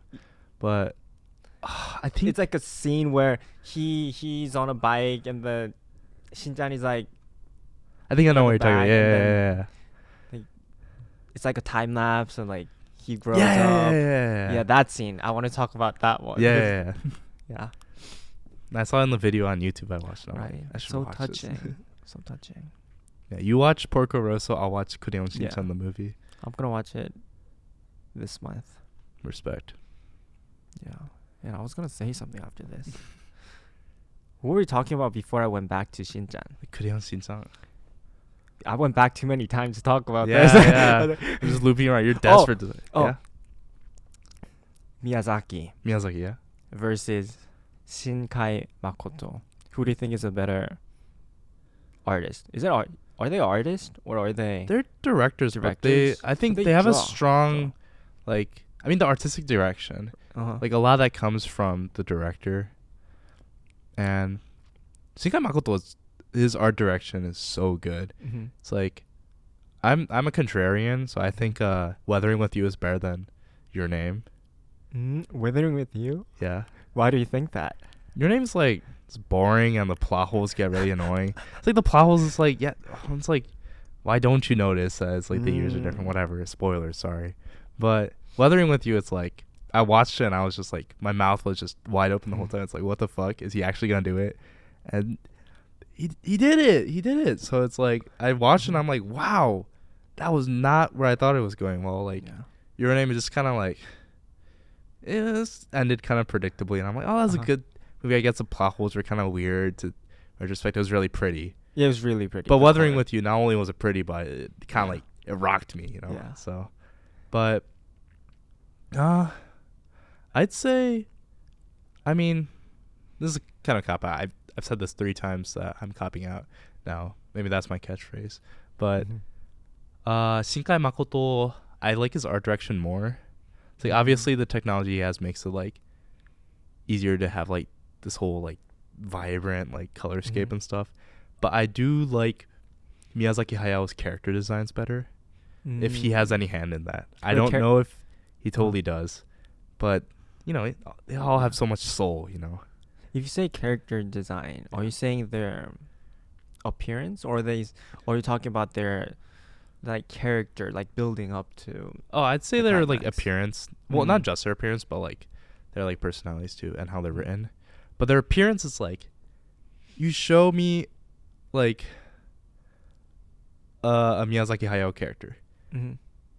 [SPEAKER 2] But I think
[SPEAKER 1] It's like a scene where he's on a bike and the Shin-chan is like
[SPEAKER 2] I think I know
[SPEAKER 1] on
[SPEAKER 2] what
[SPEAKER 1] the
[SPEAKER 2] you're talking about.
[SPEAKER 1] back, and then
[SPEAKER 2] Yeah.
[SPEAKER 1] like it's like a time lapse and like he grows
[SPEAKER 2] Yeah.
[SPEAKER 1] up.
[SPEAKER 2] Yeah.
[SPEAKER 1] Yeah, that scene. I want to talk about that one.
[SPEAKER 2] Yeah.
[SPEAKER 1] Yeah.
[SPEAKER 2] I saw it in the video on YouTube. I watched it. I'm
[SPEAKER 1] Right.
[SPEAKER 2] like, I should
[SPEAKER 1] So
[SPEAKER 2] watch this.
[SPEAKER 1] touching. So touching.
[SPEAKER 2] Yeah, you watch Porco Rosso. I'll watch Kureon
[SPEAKER 1] Yeah.
[SPEAKER 2] Shinchan the movie.
[SPEAKER 1] I'm gonna watch it this month.
[SPEAKER 2] Respect.
[SPEAKER 1] Yeah. And I was gonna say something after this. What were we talking about before I went back to Shin-chan?
[SPEAKER 2] Kureon Shinchan.
[SPEAKER 1] I went back too many times to talk about
[SPEAKER 2] Yeah,
[SPEAKER 1] this.
[SPEAKER 2] yeah. You're just looping around. You're desperate to.
[SPEAKER 1] Oh.
[SPEAKER 2] Yeah.
[SPEAKER 1] Miyazaki
[SPEAKER 2] Miyazaki. Yeah.
[SPEAKER 1] versus Shinkai Makoto. Who do you think is a better artist? Is it are they artists or are they?
[SPEAKER 2] They're directors, but
[SPEAKER 1] Directors?
[SPEAKER 2] I think
[SPEAKER 1] But
[SPEAKER 2] they have a
[SPEAKER 1] draw.
[SPEAKER 2] strong, like, I mean, the artistic direction.
[SPEAKER 1] Uh-huh.
[SPEAKER 2] Like, a lot of that comes from the director. And Shinkai Makoto, his art direction is so good.
[SPEAKER 1] Mm-hmm.
[SPEAKER 2] It's like, I'm a contrarian, so I think Weathering with You is better than Your Name.
[SPEAKER 1] Withering with You?
[SPEAKER 2] Yeah.
[SPEAKER 1] Why do you think that?
[SPEAKER 2] Your Name's like, it's boring and the plot holes get really annoying. It's like the plot holes is like, yeah, it's like, why don't you notice that it's like the years are different, whatever. Spoilers, sorry. But Weathering with You, it's like, I watched it and I was just like, my mouth was just wide open the whole time. It's like, what the fuck? Is he actually going to do it? And he did it. He did it. So it's like, I watched it and I'm like, wow, that was not where I thought it was going. Well, like,
[SPEAKER 1] Yeah.
[SPEAKER 2] Your Name is just kind of like, it was ended kind of predictably. And I'm like, oh, that was a good movie. I guess the plot holes were kind of weird. To retrospect, it was really pretty.
[SPEAKER 1] Yeah, it was really pretty.
[SPEAKER 2] But
[SPEAKER 1] The
[SPEAKER 2] Weathering
[SPEAKER 1] color.
[SPEAKER 2] with You, not only was it pretty, but it kind of
[SPEAKER 1] Yeah.
[SPEAKER 2] like, it rocked me, you know?
[SPEAKER 1] Yeah.
[SPEAKER 2] So, but, I'd say, I mean, this is kind of cop out. I've said this 3 times that I'm copping out now. Maybe that's my catchphrase. But
[SPEAKER 1] Mhm.
[SPEAKER 2] Shinkai Makoto, I like his art direction more. It's like, obviously the technology he has makes it like easier to have like this whole like vibrant like colorscape
[SPEAKER 1] Mhm.
[SPEAKER 2] and stuff. But I do like Miyazaki Hayao's character designs better, if he has any hand in that. I
[SPEAKER 1] Like
[SPEAKER 2] don't know if he totally does, but you know, they all have so much soul, you know.
[SPEAKER 1] If you say character design, are you saying their appearance, or are you talking about their like character, like building up to?
[SPEAKER 2] Oh, I'd say
[SPEAKER 1] The
[SPEAKER 2] their like
[SPEAKER 1] climax.
[SPEAKER 2] appearance. Well, not
[SPEAKER 1] Mhm.
[SPEAKER 2] just their appearance, but like their like personalities too, and how they're written. But their appearance is like, you show me like a Miyazaki Hayao character.
[SPEAKER 1] Mm-hmm.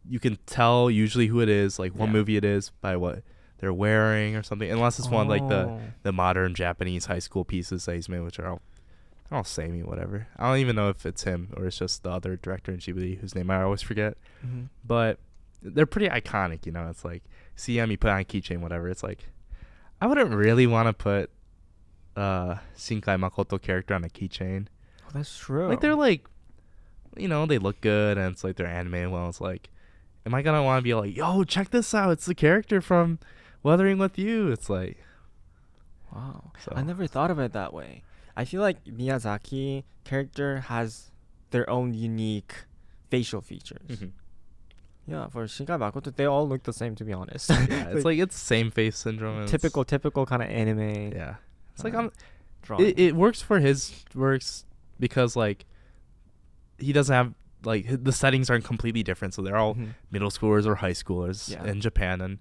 [SPEAKER 2] You can tell usually who it is, like what
[SPEAKER 1] Yeah.
[SPEAKER 2] movie it is, by what they're wearing or something. Unless it's one like the modern Japanese high school pieces that he's made, which are all samey, whatever. I don't even know if it's him or it's just the other director in Ghibli whose name I always forget.
[SPEAKER 1] Mm-hmm.
[SPEAKER 2] But they're pretty iconic, you know. It's like, see him, you put on a keychain, whatever. It's like, I wouldn't really want to put Shinkai Makoto character on a keychain.
[SPEAKER 1] Oh, that's true.
[SPEAKER 2] Like, they're like, you know, they look good and it's like they're animated well. It's like, am I gonna want to be like, yo, check this out, it's the character from Weathering with You? It's like,
[SPEAKER 1] Wow.
[SPEAKER 2] so.
[SPEAKER 1] I never thought of it that way. I feel like Miyazaki character has their own unique facial features.
[SPEAKER 2] Mhm.
[SPEAKER 1] Yeah, for Shinkai Makoto, they all look the same, to be honest.
[SPEAKER 2] Yeah, it's like it's same face syndrome. And
[SPEAKER 1] typical kind of anime.
[SPEAKER 2] Yeah, it's like
[SPEAKER 1] drawing.
[SPEAKER 2] it works for his works because like he doesn't have like the settings aren't completely different, so they're all
[SPEAKER 1] Mhm.
[SPEAKER 2] middle schoolers or high schoolers
[SPEAKER 1] Yeah.
[SPEAKER 2] in Japan, and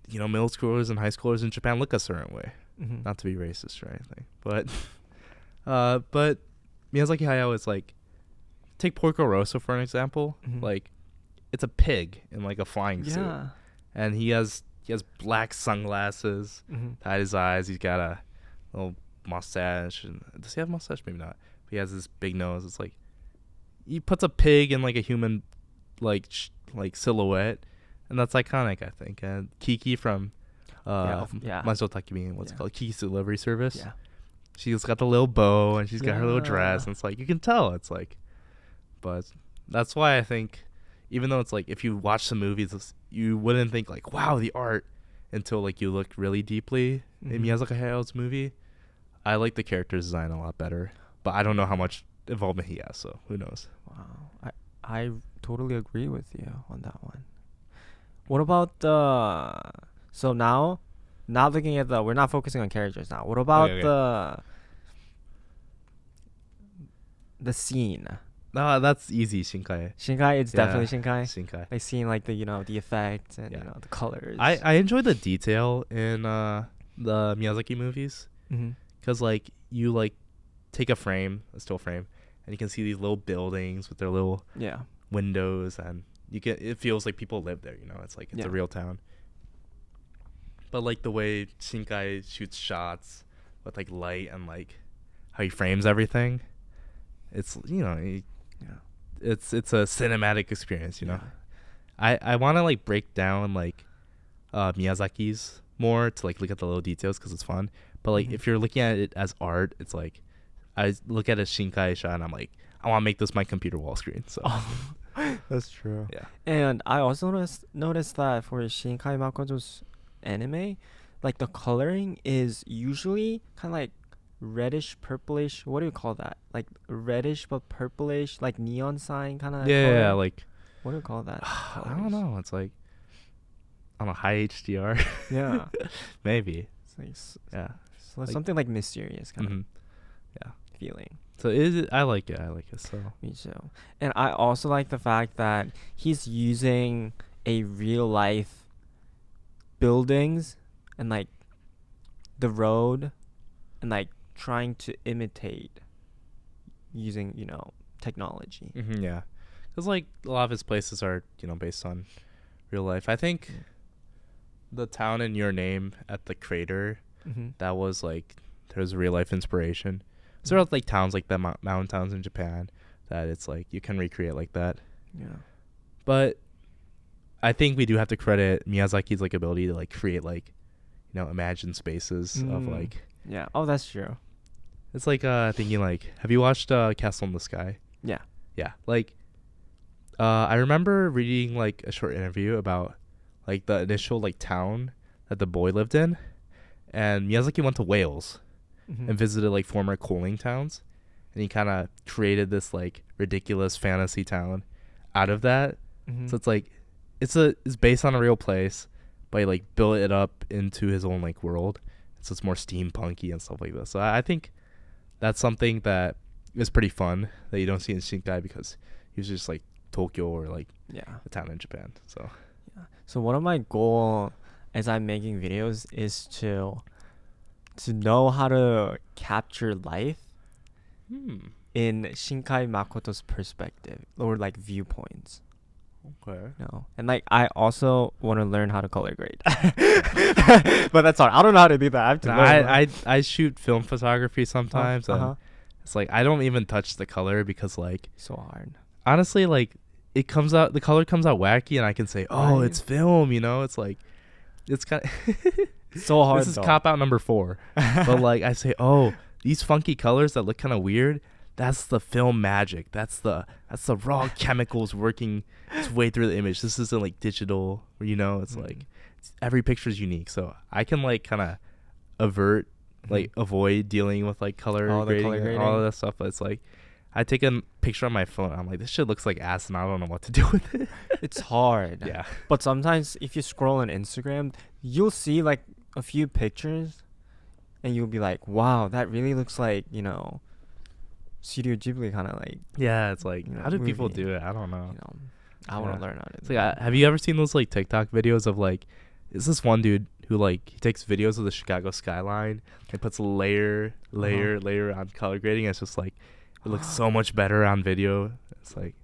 [SPEAKER 2] you know, middle schoolers and high schoolers in Japan look a certain way.
[SPEAKER 1] Mhm.
[SPEAKER 2] Not to be racist or anything, but but Miyazaki Hayao is like, take Porco Rosso for an example.
[SPEAKER 1] Mhm.
[SPEAKER 2] Like, it's a pig in like a flying suit,
[SPEAKER 1] Yeah.
[SPEAKER 2] and he has black sunglasses,
[SPEAKER 1] Mhm.
[SPEAKER 2] tied his eyes. He's got a little mustache. And does he have a mustache? Maybe not. But he has this big nose. It's like, he puts a pig in like a human like silhouette, and that's iconic, I think. And Kiki from Majo Takimi, what's it called? Kiki's Delivery Service.
[SPEAKER 1] Yeah.
[SPEAKER 2] She's got the little bow and she's got her little dress,
[SPEAKER 1] Yeah.
[SPEAKER 2] and it's like, you can tell. It's like, but that's why I think, even though it's like, if you watch the movies, you wouldn't think like, wow, the art, until like you look really deeply in
[SPEAKER 1] Mhm.
[SPEAKER 2] Miyazaki Hayao's movie. I like the character design a lot better, but I don't know how much involvement he has, so who knows.
[SPEAKER 1] Wow. I totally agree with you on that one. What about the so now not looking at the we're not focusing on characters now. What about
[SPEAKER 2] Okay.
[SPEAKER 1] the scene?
[SPEAKER 2] No, that's easy, Shinkai.
[SPEAKER 1] Shinkai, it's
[SPEAKER 2] Yeah,
[SPEAKER 1] definitely Shinkai.
[SPEAKER 2] Shinkai.
[SPEAKER 1] Like seeing like the the effects and
[SPEAKER 2] Yeah.
[SPEAKER 1] the colors.
[SPEAKER 2] I enjoy the detail in the Miyazaki movies,
[SPEAKER 1] Mm-hmm.
[SPEAKER 2] because like you like take a still frame, and you can see these little buildings with their little
[SPEAKER 1] Yeah.
[SPEAKER 2] windows, and it feels like people live there. It's like it's a
[SPEAKER 1] Yeah.
[SPEAKER 2] real town. But like the way Shinkai shoots shots with like light and like how he frames everything, it's
[SPEAKER 1] Yeah.
[SPEAKER 2] it's a cinematic experience.
[SPEAKER 1] Yeah.
[SPEAKER 2] I want to like break down like Miyazaki's more to like look at the little details because it's fun. But like
[SPEAKER 1] Mhm.
[SPEAKER 2] if you're looking at it as art, it's like I look at a Shinkai shot and I'm like, I want to make this my computer wall screen. So
[SPEAKER 1] That's true.
[SPEAKER 2] yeah.
[SPEAKER 1] And I also noticed that for Shinkai Makoto's anime, like the coloring is usually kind of like reddish purplish. What do you call that? Like reddish but purplish, like neon sign kind of.
[SPEAKER 2] Yeah, like
[SPEAKER 1] What do you call that?
[SPEAKER 2] I don't know. It's like on a high HDR.
[SPEAKER 1] Yeah.
[SPEAKER 2] Maybe.
[SPEAKER 1] It's like
[SPEAKER 2] Yeah.
[SPEAKER 1] like something like mysterious kind
[SPEAKER 2] Hmm.
[SPEAKER 1] of feeling.
[SPEAKER 2] So I like it. I like it. So
[SPEAKER 1] Me too. And I also like the fact that he's using a real life buildings and like the road and like trying to imitate using, technology.
[SPEAKER 2] yeah, because like a lot of his places are based on real life. I think the town in Your Name at the crater,
[SPEAKER 1] Mm-hmm.
[SPEAKER 2] that was like there's real life inspiration. So there are like towns like the mountain towns in Japan that it's like you can recreate like that.
[SPEAKER 1] Yeah.
[SPEAKER 2] But I think we do have to credit Miyazaki's like ability to like create like imagine spaces of like
[SPEAKER 1] Yeah. Oh, that's true.
[SPEAKER 2] it's like thinking like, have you watched Castle in the Sky?
[SPEAKER 1] Yeah.
[SPEAKER 2] Yeah, like I remember reading like a short interview about like the initial like town that the boy lived in, and Miyazaki went to Wales
[SPEAKER 1] Mm-hmm.
[SPEAKER 2] and visited like former coaling towns, and he kind of created this like ridiculous fantasy town out of that.
[SPEAKER 1] Mm-hmm.
[SPEAKER 2] So it's like it's based on a real place, but he like built it up into his own like world. So it's more steampunky and stuff like that. So I think that's something that is pretty fun that you don't see in Shinkai, because he was just like Tokyo or like
[SPEAKER 1] Yeah.
[SPEAKER 2] a town in Japan. So
[SPEAKER 1] Yeah. So one of my goal as I'm making videos is to know how to capture life in Shinkai Makoto's perspective or like viewpoints.
[SPEAKER 2] okay.
[SPEAKER 1] And like I also want to learn how to color grade. But that's hard. I don't know how to do that. I have to learn.
[SPEAKER 2] I shoot film photography sometimes, and
[SPEAKER 1] Uh-huh.
[SPEAKER 2] it's like I don't even touch the color because like
[SPEAKER 1] So hard.
[SPEAKER 2] honestly like the color comes out wacky, and I can say, oh,
[SPEAKER 1] Right.
[SPEAKER 2] it's film. It's like it's kind of
[SPEAKER 1] So hard.
[SPEAKER 2] this is
[SPEAKER 1] though.
[SPEAKER 2] cop out number 4. But like I say, oh, these funky colors that look kind of weird, that's the film magic. That's the raw chemicals working its way through the image. This isn't like digital, it's like every picture is unique. So I can like kind of avoid dealing with like color
[SPEAKER 1] Oh, the
[SPEAKER 2] grading
[SPEAKER 1] color
[SPEAKER 2] and
[SPEAKER 1] grading.
[SPEAKER 2] all of that stuff. But it's like I take a picture on my phone, I'm like, this shit looks like ass, and I don't know what to do with it.
[SPEAKER 1] It's hard.
[SPEAKER 2] Yeah.
[SPEAKER 1] But sometimes if you scroll on Instagram, you'll see like a few pictures and you'll be like, wow, that really looks like, Studio Ghibli kind of like,
[SPEAKER 2] Yeah, it's like, how do people
[SPEAKER 1] movie.
[SPEAKER 2] do it? I don't know.
[SPEAKER 1] I want
[SPEAKER 2] Yeah.
[SPEAKER 1] to learn how to
[SPEAKER 2] It's
[SPEAKER 1] do
[SPEAKER 2] like,
[SPEAKER 1] that.
[SPEAKER 2] have you ever seen those like TikTok videos of like, is this one dude who like he takes videos of the Chicago skyline and puts layer on color grading? And it's just like it looks so much better on video. It's like,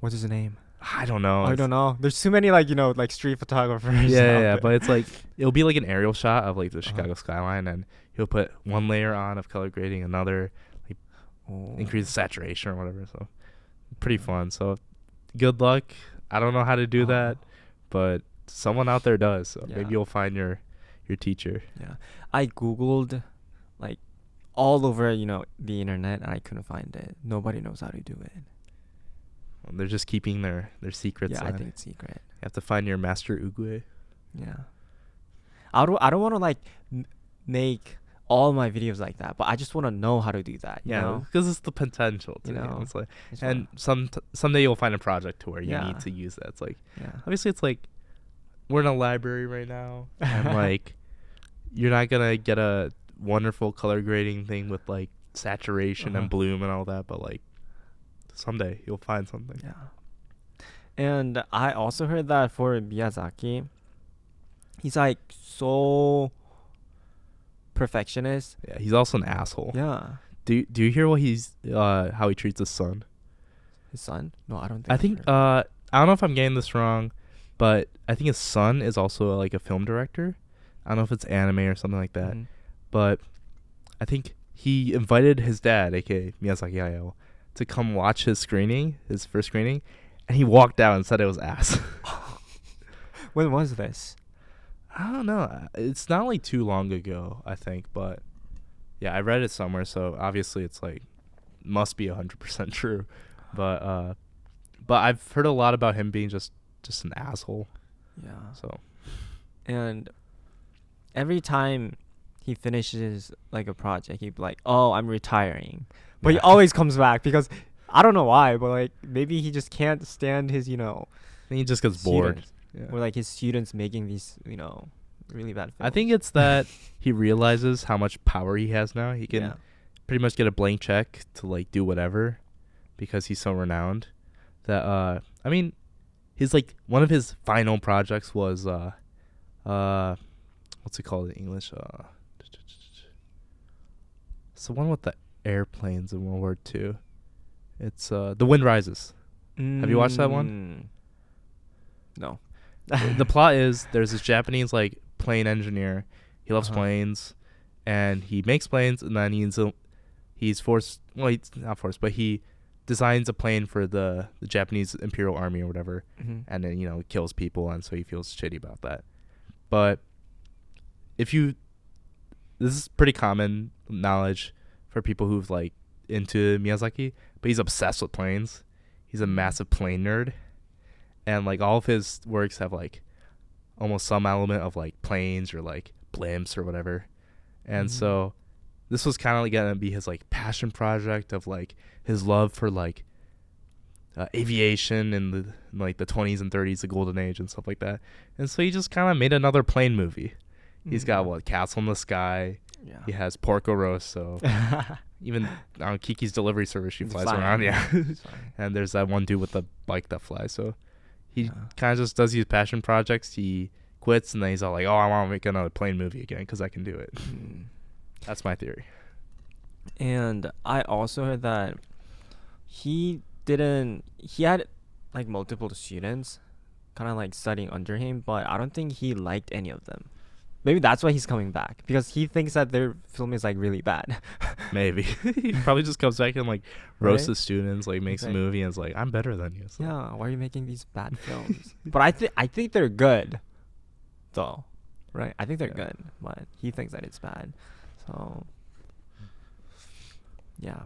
[SPEAKER 1] What's his name?
[SPEAKER 2] I don't know.
[SPEAKER 1] I don't know. There's too many like, like street photographers.
[SPEAKER 2] Yeah,
[SPEAKER 1] out
[SPEAKER 2] yeah,
[SPEAKER 1] there.
[SPEAKER 2] but it's like it'll be like an aerial shot of like the
[SPEAKER 1] Uh-huh.
[SPEAKER 2] Chicago skyline, and he'll put one layer on of color grading, another
[SPEAKER 1] Oh.
[SPEAKER 2] increase the saturation or whatever. So pretty fun. So good luck. I don't know how to do that, but someone out there does. So
[SPEAKER 1] Yeah.
[SPEAKER 2] maybe you'll find your teacher.
[SPEAKER 1] Yeah. I Googled like all over, the internet, and I couldn't find it. Nobody knows how to do it.
[SPEAKER 2] They're just keeping their secrets.
[SPEAKER 1] Yeah, I think it's secret.
[SPEAKER 2] You have to find your master Uguay.
[SPEAKER 1] Yeah. I don't want to like make all my videos like that, but I just want to know how to do that. You
[SPEAKER 2] Yeah,
[SPEAKER 1] know,
[SPEAKER 2] because it's the potential to,
[SPEAKER 1] You know,
[SPEAKER 2] it's like,
[SPEAKER 1] Just
[SPEAKER 2] and
[SPEAKER 1] wanna-
[SPEAKER 2] someday you'll find a project to where you
[SPEAKER 1] Yeah.
[SPEAKER 2] need to use that. It's like,
[SPEAKER 1] yeah,
[SPEAKER 2] obviously it's like we're in a library right now, and like you're not gonna get a wonderful color grading thing with like saturation and bloom and all that, but like someday you'll find something.
[SPEAKER 1] yeah. And I also heard that for Miyazaki, he's like so perfectionist.
[SPEAKER 2] Yeah, he's also an asshole.
[SPEAKER 1] Yeah,
[SPEAKER 2] Do you hear what how he treats his son?
[SPEAKER 1] his son. No, I don't think.
[SPEAKER 2] I
[SPEAKER 1] I've
[SPEAKER 2] think
[SPEAKER 1] heard.
[SPEAKER 2] I don't know if I'm getting this wrong, but I think his son is also like a film director. I don't know if it's anime or something like that,
[SPEAKER 1] Mhm.
[SPEAKER 2] but I think he invited his dad, aka Miyazaki Hayao, to come watch his first screening, and he walked out and said it was ass.
[SPEAKER 1] When was this?
[SPEAKER 2] I don't know. It's not like too long ago, I think, but yeah, I read it somewhere, so obviously it's like must be 100% true. But I've heard a lot about him being just an asshole.
[SPEAKER 1] Yeah.
[SPEAKER 2] So
[SPEAKER 1] And every time he finishes like a project, he'd be like, "Oh, I'm retiring," but he
[SPEAKER 2] Yeah.
[SPEAKER 1] always comes back because I don't know why, but like maybe he just can't stand his,
[SPEAKER 2] I think he just gets bored.
[SPEAKER 1] students,
[SPEAKER 2] Yeah.
[SPEAKER 1] or like his students making these, really bad films.
[SPEAKER 2] I think it's that he realizes how much power he has now. He can
[SPEAKER 1] Yeah.
[SPEAKER 2] pretty much get a blank check to like do whatever because he's so renowned. That I mean, his like one of his final projects was what's it called in English? It's the one with the airplanes in World War II. It's The Wind Rises. Have you watched that one?
[SPEAKER 1] No.
[SPEAKER 2] The plot is there's this Japanese like plane engineer. He loves planes, and he makes planes, and then he's forced. Well, he's not forced, but he designs a plane for the Japanese Imperial Army or whatever, and then kills people, and so he feels shitty about that. But this is pretty common knowledge for people who've like into Miyazaki, but he's obsessed with planes. He's a massive plane nerd, and like all of his works have like almost some element of like planes or like blimps or whatever. And so this was kind of like gonna be his like passion project of like his love for like aviation in the 20s and 30s, the golden age and stuff like that. And so he just kind of made another plane movie. He's got Castle in the Sky.
[SPEAKER 1] Yeah.
[SPEAKER 2] He has Porco Rosso. Even on Kiki's Delivery Service, she flies
[SPEAKER 1] flying.
[SPEAKER 2] around. Yeah.
[SPEAKER 1] It's fine.
[SPEAKER 2] And there's that one dude with the bike that flies. So he kind of just does these passion projects. He quits and then he's all like, "Oh, I want to make another plane movie again because I can do it." That's my theory.
[SPEAKER 1] And I also heard that he had like multiple students kind of like studying under him, but I don't think he liked any of them. Maybe that's why he's coming back, because he thinks that their film is like really bad.
[SPEAKER 2] Maybe. He probably just comes back and like roasts
[SPEAKER 1] Right?
[SPEAKER 2] the students, like makes
[SPEAKER 1] He's
[SPEAKER 2] a
[SPEAKER 1] like,
[SPEAKER 2] movie and is like, "I'm better than you." So.
[SPEAKER 1] Yeah, why are you making these bad films? But I think they're good, though, right? I think they're good, but he thinks that it's bad. So yeah.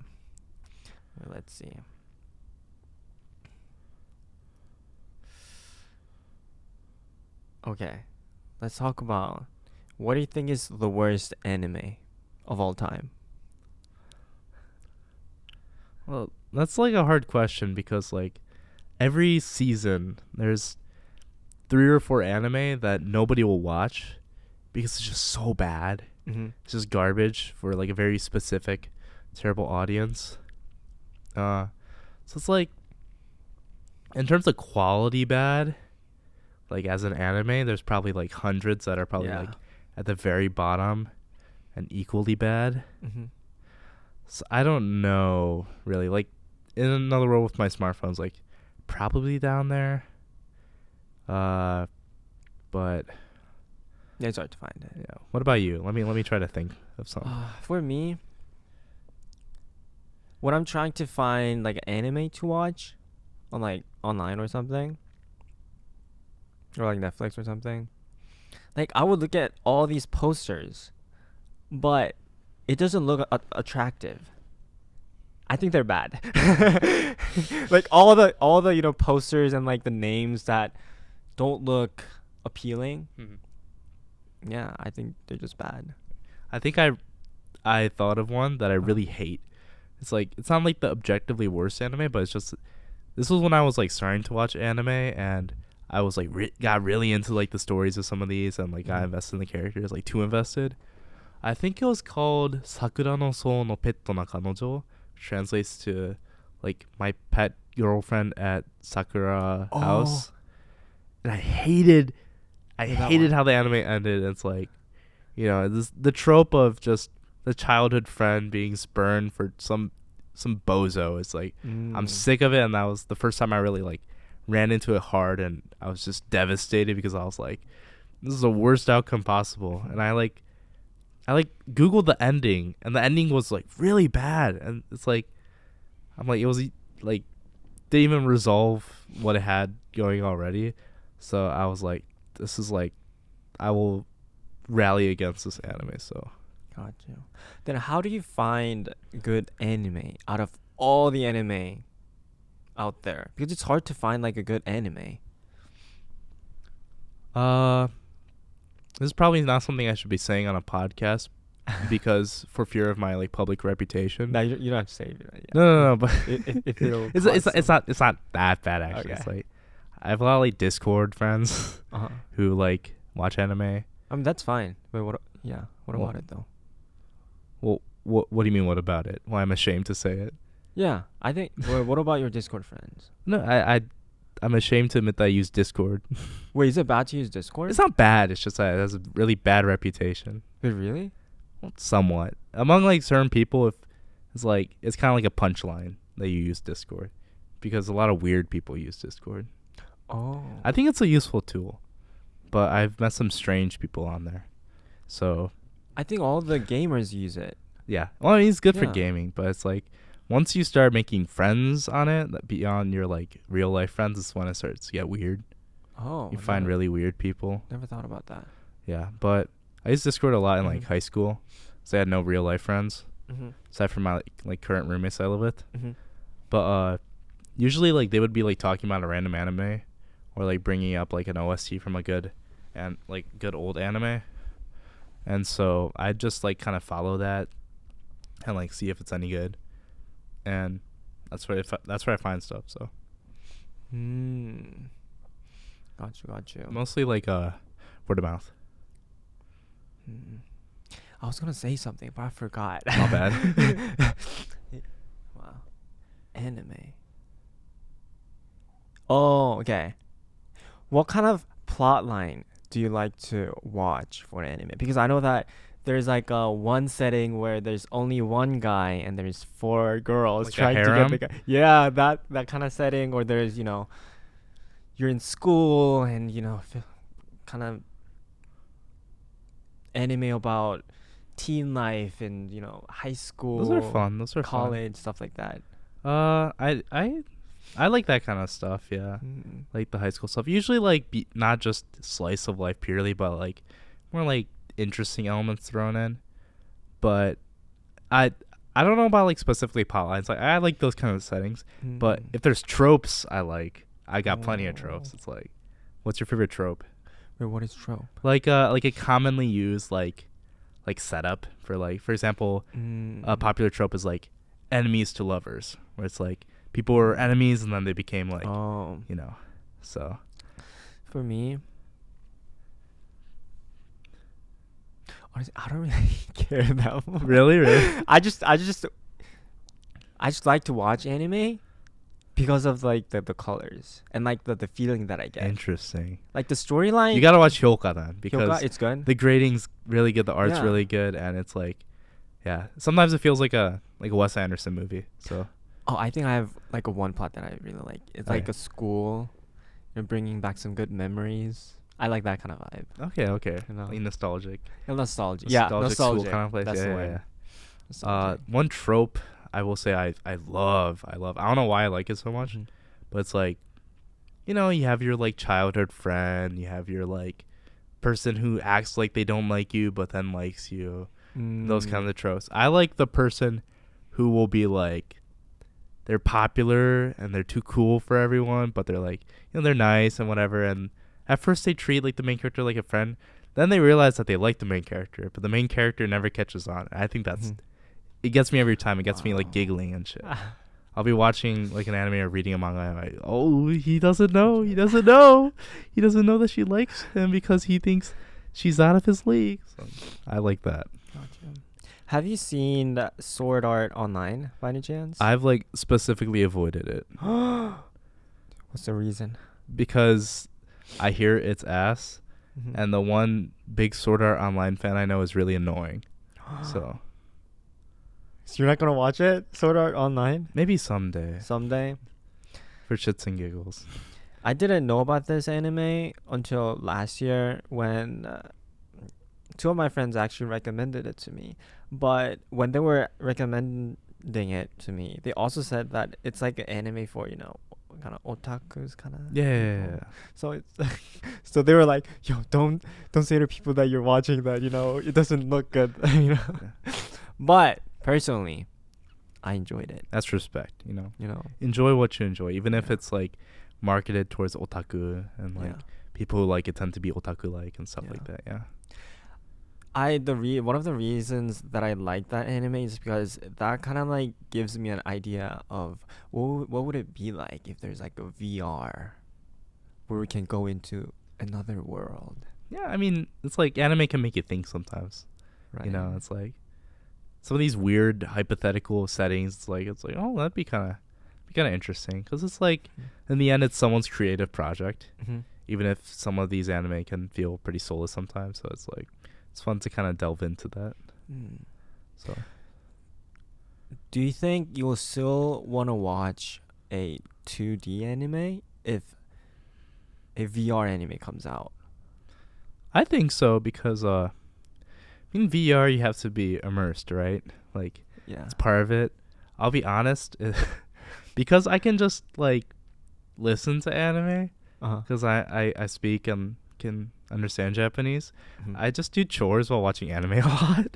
[SPEAKER 1] Well, let's see. Okay, let's talk about what do you think is the worst anime of all time?
[SPEAKER 2] Well, that's like a hard question because like every season there's 3 or 4 anime that nobody will watch because it's just so bad. It's just garbage for like a very specific, terrible audience. So it's like, in terms of quality bad, like as an anime, there's probably like hundreds that are probably like at the very bottom and equally bad. So I don't know really. Like in another world with my smartphones, like probably down there. But
[SPEAKER 1] Yeah, it's hard to find it.
[SPEAKER 2] yeah. What about you? Let me try to think of something.
[SPEAKER 1] For me, when I'm trying to find like anime to watch on like online or something, or like Netflix or something, like I would look at all these posters, but it doesn't look attractive. I think they're bad. Like all the posters and like the names that don't look appealing. Yeah, I think they're just bad.
[SPEAKER 2] I think I I thought of one that I really hate. It's like, it's not like the objectively worst anime, but it's just, this was when I was like starting to watch anime, and I was like got really into like the stories of some of these, and like got invested in the characters, like too invested. I think it was called Sakura no Sou no Petto na Kanojo, which translates to like my pet girlfriend at Sakura house. And I hated how the anime ended. It's like, you know, this the trope of just the childhood friend being spurned for some bozo. It's like, I'm sick of it, and that was the first time I really like ran into it hard, and I was just devastated because I was like, this is the worst outcome possible. And I Googled the ending, and the ending was like really bad, and it's like, I'm like, it was like, didn't even resolve what it had going already. So I was like, this is like, I will rally against this anime. So
[SPEAKER 1] Got you. Then how do you find good anime out of all the anime out there? Because it's hard to find like a good anime.
[SPEAKER 2] this is probably not something I should be saying on a podcast because for fear of my like public reputation.
[SPEAKER 1] No, you don't have to say it. Yeah.
[SPEAKER 2] No, but
[SPEAKER 1] if it'll
[SPEAKER 2] it's not that bad actually.
[SPEAKER 1] Okay.
[SPEAKER 2] It's like, I have a lot of like Discord friends
[SPEAKER 1] Uh-huh.
[SPEAKER 2] who like watch anime.
[SPEAKER 1] That's fine. But what
[SPEAKER 2] Well,
[SPEAKER 1] about it though?
[SPEAKER 2] Well, what do you mean? What about it? Well, I'm ashamed to say it.
[SPEAKER 1] Yeah, I think. Well, what about your Discord friends?
[SPEAKER 2] No, I'm ashamed to admit that I use Discord.
[SPEAKER 1] Wait, is it bad to use Discord?
[SPEAKER 2] It's not bad. It's just that it has a really bad reputation.
[SPEAKER 1] Wait, really?
[SPEAKER 2] Well, somewhat among like certain people. If it's like, it's kind of like a punchline that you use Discord, because a lot of weird people use Discord.
[SPEAKER 1] Oh.
[SPEAKER 2] I think it's a useful tool, but I've met some strange people on there. So
[SPEAKER 1] I think all the gamers use it.
[SPEAKER 2] yeah, well, I mean, it's good for
[SPEAKER 1] Yeah.
[SPEAKER 2] gaming, but it's like, once you start making friends on it, that beyond your like real life friends, is when it starts to get weird.
[SPEAKER 1] Oh.
[SPEAKER 2] You find really weird people.
[SPEAKER 1] Never thought about that.
[SPEAKER 2] Yeah, but I used Discord a lot in like
[SPEAKER 1] Mhm.
[SPEAKER 2] high school, so I had no real life friends
[SPEAKER 1] Mm-hmm.
[SPEAKER 2] aside from my like current roommates I live with.
[SPEAKER 1] Mm-hmm.
[SPEAKER 2] But usually like they would be like talking about a random anime, or like bringing up like an OST from a good and like good old anime, and so I'd just like kind of follow that and like see if it's any good, and that's where I find stuff. So
[SPEAKER 1] Got you.
[SPEAKER 2] mostly like word of mouth.
[SPEAKER 1] I was gonna say something, but I forgot.
[SPEAKER 2] Not bad.
[SPEAKER 1] Wow. Anime. Oh, okay. What kind of plot line do you like to watch for an anime? Because I know that there's like one setting where there's only one guy and there's four girls
[SPEAKER 2] Like a
[SPEAKER 1] trying to
[SPEAKER 2] harem?
[SPEAKER 1] get the guy. Yeah, that kind of setting. Or there's, you're in school and kind of anime about teen life and high school.
[SPEAKER 2] Those are fun. Those are
[SPEAKER 1] college stuff like that.
[SPEAKER 2] I like that kind of stuff. Yeah. Like the high school stuff. Usually like not just slice of life purely, but like more like interesting elements thrown in. But I don't know about like specifically plot lines. Like, I like those kind of settings. But if there's tropes, I got plenty of tropes. It's like, what's your favorite trope?
[SPEAKER 1] Wait, what is trope?
[SPEAKER 2] Like a commonly used like setup for like, for example, a popular trope is like enemies to lovers, where it's like people were enemies and then they became like, so.
[SPEAKER 1] For me, honestly, I don't really care that much.
[SPEAKER 2] Really?
[SPEAKER 1] I just like to watch anime because of like the colors and like the feeling that I get.
[SPEAKER 2] Interesting.
[SPEAKER 1] Like the storyline.
[SPEAKER 2] You gotta watch Hyoka then, because
[SPEAKER 1] Hyoka, it's good.
[SPEAKER 2] the grading's really good, the art's
[SPEAKER 1] Yeah.
[SPEAKER 2] really good, and it's like, yeah, sometimes it feels like a Wes Anderson movie. So
[SPEAKER 1] Oh, I think I have like a one plot that I really like. It's like
[SPEAKER 2] Okay.
[SPEAKER 1] a school, bringing back some good memories. I like that kind of vibe.
[SPEAKER 2] okay,
[SPEAKER 1] You know.
[SPEAKER 2] like nostalgic.
[SPEAKER 1] Nostalgia.
[SPEAKER 2] Nostalgic school
[SPEAKER 1] nostalgia.
[SPEAKER 2] kind of place.
[SPEAKER 1] That's
[SPEAKER 2] Yeah,
[SPEAKER 1] the
[SPEAKER 2] yeah,
[SPEAKER 1] word.
[SPEAKER 2] yeah.
[SPEAKER 1] Nostalgia.
[SPEAKER 2] One trope I will say I love. I don't know why I like it so much,
[SPEAKER 1] Mhm.
[SPEAKER 2] but it's like, you have your like childhood friend, you have your like person who acts like they don't like you but then likes you. Those kinds of tropes. I like the person who will be like, they're popular and they're too cool for everyone, but they're like, they're nice and whatever, and at first they treat like the main character like a friend. Then they realize that they like the main character, but the main character never catches on. I think that's it gets me every time. It gets me like giggling and shit. I'll be watching like an anime or reading a manga. And I'm like, oh, he doesn't know. He doesn't know. He doesn't know that she likes him because he thinks she's out of his league. So I like that.
[SPEAKER 1] Gotcha. Have you seen Sword Art Online by any chance?
[SPEAKER 2] I've like specifically avoided it.
[SPEAKER 1] What's the reason?
[SPEAKER 2] Because I hear it's ass, and the one big Sword Art Online fan I know is really annoying. So
[SPEAKER 1] you're not gonna watch it, Sword Art Online?
[SPEAKER 2] Maybe someday.
[SPEAKER 1] Someday.
[SPEAKER 2] For shits and giggles.
[SPEAKER 1] I didn't know about this anime until last year when two of my friends actually recommended it to me. But when they were recommending it to me, they also said that it's like an anime for, kind of otakus kind of.
[SPEAKER 2] Yeah.
[SPEAKER 1] So it's so they were like, "Yo, don't say to people that you're watching that, it doesn't look good." But personally, I enjoyed it.
[SPEAKER 2] That's respect, Enjoy what you enjoy, even if it's like marketed towards otaku and like people who like it tend to be otaku like and stuff like that. Yeah.
[SPEAKER 1] One of the reasons that I like that anime is because that kind of like gives me an idea of what would it be like if there's like a VR where we can go into another world.
[SPEAKER 2] Yeah, I mean, it's like anime can make you think sometimes.
[SPEAKER 1] Right.
[SPEAKER 2] It's like some of these weird hypothetical settings. It's like oh, that'd be kind of interesting because it's like in the end it's someone's creative project. Even if some of these anime can feel pretty soulless sometimes, so it's like it's fun to kind of delve into that. So,
[SPEAKER 1] do you think you'll still want to watch a 2D anime if a VR anime comes out?
[SPEAKER 2] I think so because in VR you have to be immersed, right? Like it's part of it. I'll be honest, because I can just like listen to anime because I speak and can understand Japanese. I just do chores while watching anime a lot.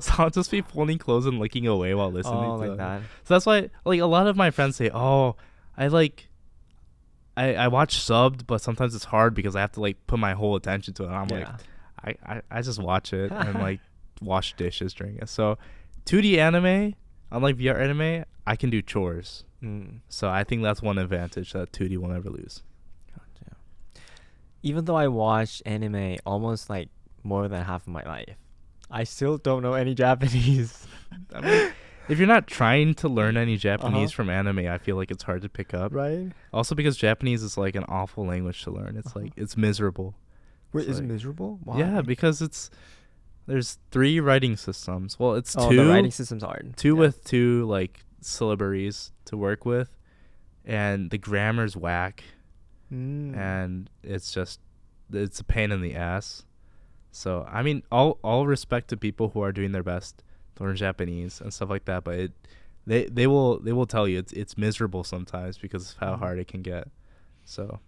[SPEAKER 2] So I'll just be folding clothes and looking away while listening to
[SPEAKER 1] like that.
[SPEAKER 2] So that's why like a lot of my friends say, oh, I watch subbed, but sometimes it's hard because I have to like put my whole attention to it. And I'm like, I just watch it and like wash dishes during it. So 2D anime, unlike VR anime, I can do chores. So I think that's one advantage that 2D will never lose.
[SPEAKER 1] Even though I watched anime almost like more than half of my life, I still don't know any Japanese.
[SPEAKER 2] I mean, if you're not trying to learn any Japanese from anime, I feel like it's hard to pick up.
[SPEAKER 1] Right.
[SPEAKER 2] Also because Japanese is like an awful language to learn. It's like it's miserable.
[SPEAKER 1] Wait, is it miserable? Why?
[SPEAKER 2] Yeah, because there's 3 writing systems. Well, it's 2.
[SPEAKER 1] The writing system's hard.
[SPEAKER 2] 2 with 2 like syllabaries to work with, and the grammar's whack. And it's a pain in the ass. So I mean, all respect to people who are doing their best to learn Japanese and stuff like that, but they will tell you it's miserable sometimes because of how hard it can get. So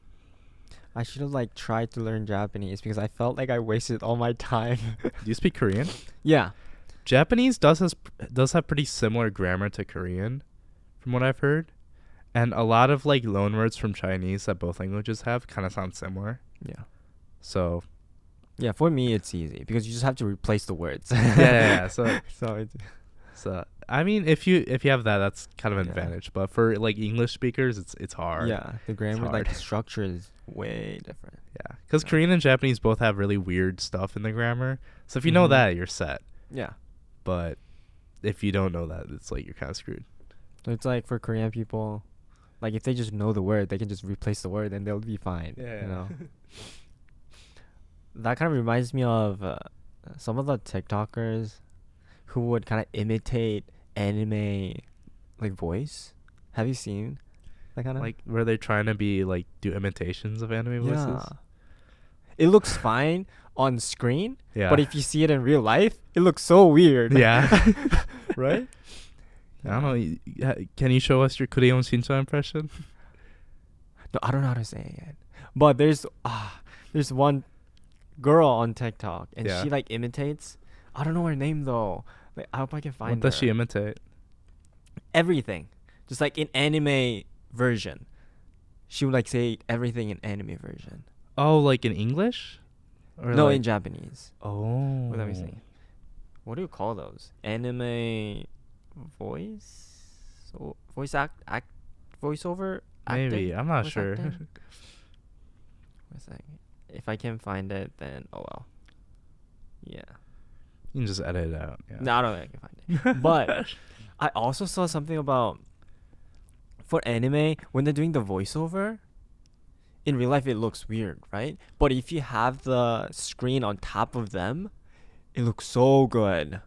[SPEAKER 1] I should have like tried to learn Japanese because I felt like I wasted all my time.
[SPEAKER 2] Do you speak Korean?
[SPEAKER 1] Yeah.
[SPEAKER 2] Japanese does have pretty similar grammar to Korean, from what I've heard. And a lot of like loan words from Chinese that both languages have kind of sound similar.
[SPEAKER 1] Yeah.
[SPEAKER 2] So.
[SPEAKER 1] Yeah, for me it's easy because you just have to replace the words.
[SPEAKER 2] Yeah. So I mean, if you have that, that's kind of an advantage. But for like English speakers, it's hard.
[SPEAKER 1] Yeah, the grammar, like the structure is way different.
[SPEAKER 2] Yeah, because Korean and Japanese both have really weird stuff in the grammar. So if you know that, you're set.
[SPEAKER 1] Yeah.
[SPEAKER 2] But if you don't know that, it's like you're kind of screwed.
[SPEAKER 1] So it's like for Korean people, like if they just know the word, they can just replace the word and they'll be fine.
[SPEAKER 2] Yeah.
[SPEAKER 1] That kind of reminds me of some of the TikTokers who would kind of imitate anime like voice. Have you seen that kind of
[SPEAKER 2] like where they're trying to be like do imitations of anime voices?
[SPEAKER 1] It looks fine on screen,
[SPEAKER 2] but
[SPEAKER 1] if you see it in real life, it looks so weird.
[SPEAKER 2] Yeah.
[SPEAKER 1] Right?
[SPEAKER 2] I don't know. Can you show us your Kureon Shincha impression?
[SPEAKER 1] No, I don't know how to say it yet. But there's one girl on TikTok and she like imitates. I don't know her name though. Like, I hope I can find her.
[SPEAKER 2] What does she imitate?
[SPEAKER 1] Everything. Just like in anime version. She would like say everything in anime version.
[SPEAKER 2] Oh, like in English? Or
[SPEAKER 1] No,
[SPEAKER 2] like,
[SPEAKER 1] in Japanese.
[SPEAKER 2] oh.
[SPEAKER 1] What let me see. What do you call those? Anime voice act voiceover acting?
[SPEAKER 2] Maybe. I'm not
[SPEAKER 1] Voice
[SPEAKER 2] sure.
[SPEAKER 1] acting? Wait a second. If I can find it, then oh well. Yeah.
[SPEAKER 2] You can just edit it out. Yeah.
[SPEAKER 1] No, I don't think I can find it. But I also saw something about for anime when they're doing the voiceover. In real life, it looks weird, right? But if you have the screen on top of them, it looks so good.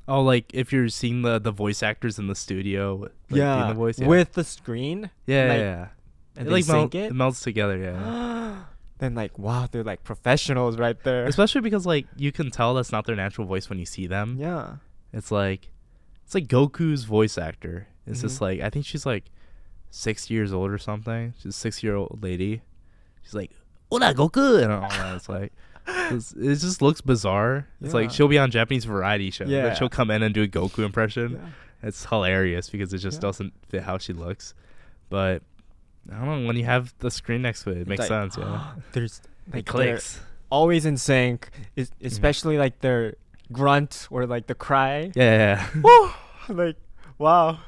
[SPEAKER 2] Oh, like if you're seeing the voice actors in the studio, like, doing the voice. Yeah.
[SPEAKER 1] With the screen.
[SPEAKER 2] Yeah,
[SPEAKER 1] like,
[SPEAKER 2] yeah.
[SPEAKER 1] And
[SPEAKER 2] It
[SPEAKER 1] they
[SPEAKER 2] like
[SPEAKER 1] sync it.
[SPEAKER 2] it melts together. Yeah.
[SPEAKER 1] Then like wow, they're like professionals right there.
[SPEAKER 2] Especially because like you can tell that's not their natural voice when you see them.
[SPEAKER 1] Yeah.
[SPEAKER 2] It's like Goku's voice actor. It's just
[SPEAKER 1] Mhm.
[SPEAKER 2] like I think she's like 6 years old or something. She's a 6-year-old lady. She's like, "Hola Goku," and all that. It's like it just looks bizarre. It's like
[SPEAKER 1] Yeah.
[SPEAKER 2] she'll be on Japanese variety show.
[SPEAKER 1] Yeah.
[SPEAKER 2] Then she'll come in and do a Goku impression.
[SPEAKER 1] Yeah.
[SPEAKER 2] It's hilarious because it just
[SPEAKER 1] Yeah.
[SPEAKER 2] doesn't fit how she looks. But I don't know, when you have the screen next to it, it makes
[SPEAKER 1] like,
[SPEAKER 2] sense. Yeah.
[SPEAKER 1] There's
[SPEAKER 2] It
[SPEAKER 1] like
[SPEAKER 2] clicks.
[SPEAKER 1] always in sync, especially like their grunt or like the cry.
[SPEAKER 2] Yeah.
[SPEAKER 1] Woo! Like wow.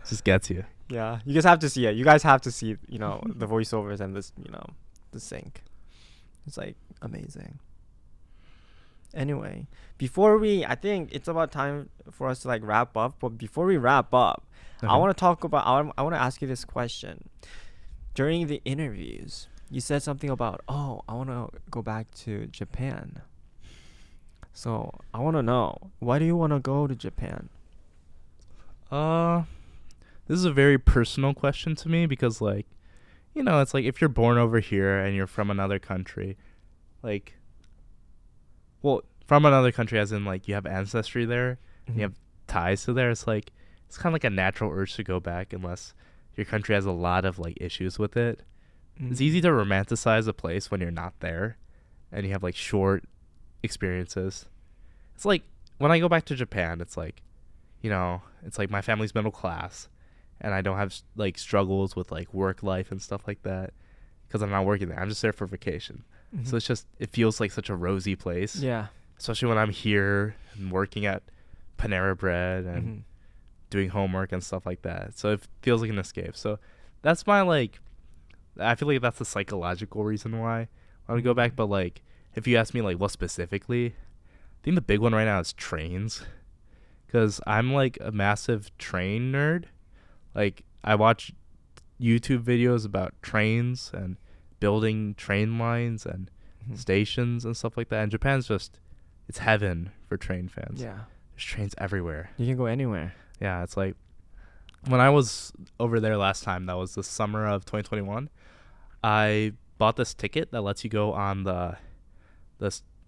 [SPEAKER 2] Just gets you.
[SPEAKER 1] Yeah, you guys have to see it. You guys have to see, the voiceovers and this, the sync. It's like amazing. Anyway, I think it's about time for us to like wrap up. But before we wrap up, I want to talk about. I want to ask you this question. During the interviews, you said something about, oh, I want to go back to Japan. So I want to know, why do you want to go to Japan?
[SPEAKER 2] This is a very personal question to me because, like, it's like if you're born over here and you're from another country, like, well, from another country as in, like, you have ancestry there, and you have ties to there, it's like, it's kind of like a natural urge to go back unless your country has a lot of, like, issues with it. It's easy to romanticize a place when you're not there and you have, like, short experiences. It's like, when I go back to Japan, it's like, it's like my family's middle class. And I don't have, like, struggles with, like, work life and stuff like that because I'm not working there. I'm just there for vacation. So it feels like such a rosy place.
[SPEAKER 1] Yeah.
[SPEAKER 2] Especially when I'm here and working at Panera Bread and doing homework and stuff like that. So it feels like an escape. So that's my, like, I feel like that's the psychological reason why I want to go back. But, like, if you ask me, like, what specifically, I think the big one right now is trains. Because I'm, like, a massive train nerd. Like, I watch YouTube videos about trains and building train lines and stations and stuff like that. And Japan's just, it's heaven for train fans.
[SPEAKER 1] Yeah.
[SPEAKER 2] There's trains everywhere.
[SPEAKER 1] You can go anywhere.
[SPEAKER 2] Yeah, it's like, when I was over there last time, that was the summer of 2021, I bought this ticket that lets you go on the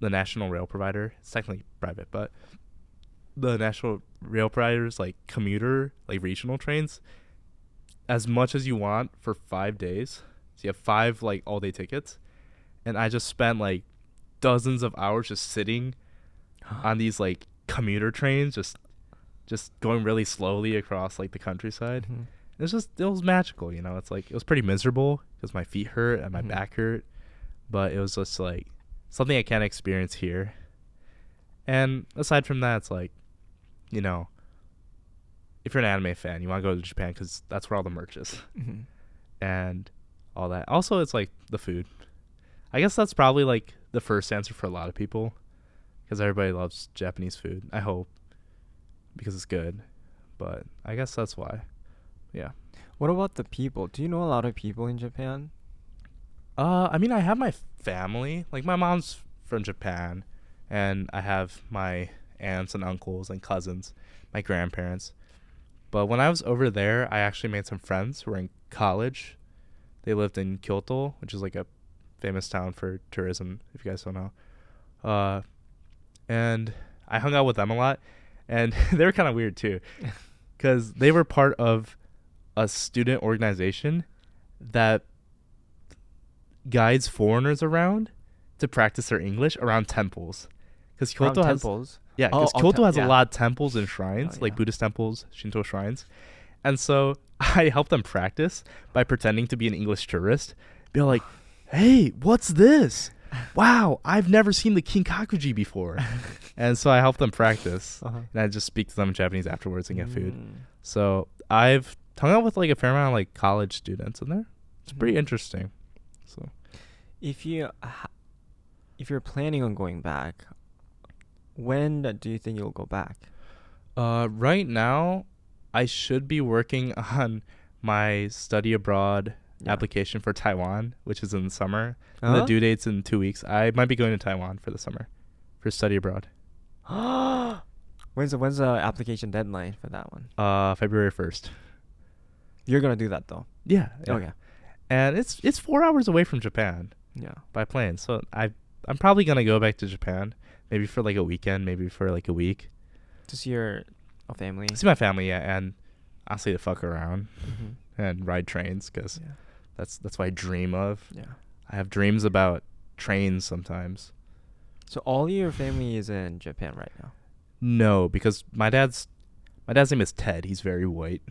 [SPEAKER 2] national rail provider. It's technically private, but the national rail providers, like, commuter, like, regional trains, as much as you want for 5 days. So you have 5, like, all-day tickets. And I just spent, like, dozens of hours just sitting on these, like, commuter trains, just going really slowly across, like, the countryside. It was magical, It's like, it was pretty miserable because my feet hurt and my back hurt. But it was just, like, something I can't experience here. And aside from that, it's like, if you're an anime fan, you want to go to Japan because that's where all the merch is. And all that. Also, it's like the food. I guess that's probably, like, the first answer for a lot of people because everybody loves Japanese food. I hope, because it's good. But I guess that's why. Yeah.
[SPEAKER 1] What about the people? Do you know a lot of people in Japan?
[SPEAKER 2] I mean, I have my family. Like, my mom's from Japan, and I have my aunts and uncles and cousins, my grandparents. But when I was over there, I actually made some friends who were in college. They lived in Kyoto, which is, like, a famous town for tourism, if you guys don't know. And I hung out with them a lot, and they were kind of weird too, because they were part of a student organization that guides foreigners around to practice their English around temples. Because Kyoto has
[SPEAKER 1] temples.
[SPEAKER 2] Yeah, because Kyoto has a
[SPEAKER 1] yeah.
[SPEAKER 2] lot of temples and shrines, like Buddhist temples, Shinto shrines. And so I helped them practice by pretending to be an English tourist. Be like, hey, what's this? wow, I've never seen the kinkakuji before. And so I help them practice.
[SPEAKER 1] Uh-huh.
[SPEAKER 2] And I just speak to them in Japanese afterwards and get food.
[SPEAKER 1] Mm.
[SPEAKER 2] So I've hung out with like a fair amount of like college students in there. It's pretty interesting. So
[SPEAKER 1] If you're planning on going back, when do you think you'll go back?
[SPEAKER 2] right now, I should be working on my study abroad application for Taiwan, which is in the summer. And the due date's in 2 weeks. I might be going to Taiwan for the summer for study abroad.
[SPEAKER 1] When's the application deadline for that one?
[SPEAKER 2] February 1st.
[SPEAKER 1] You're gonna do that though.
[SPEAKER 2] Yeah.
[SPEAKER 1] Okay.
[SPEAKER 2] And it's 4 hours away from Japan
[SPEAKER 1] Yeah.
[SPEAKER 2] by plane. So I'm probably gonna go back to Japan, maybe for like a weekend, maybe for like a week.
[SPEAKER 1] To see your family.
[SPEAKER 2] See my family, yeah, and honestly to fuck around
[SPEAKER 1] Mm-hmm.
[SPEAKER 2] and ride trains, because that's what I dream of.
[SPEAKER 1] Yeah.
[SPEAKER 2] I have dreams about trains sometimes.
[SPEAKER 1] So all your family is in Japan right now.
[SPEAKER 2] No, because my dad's name is Ted. He's very white,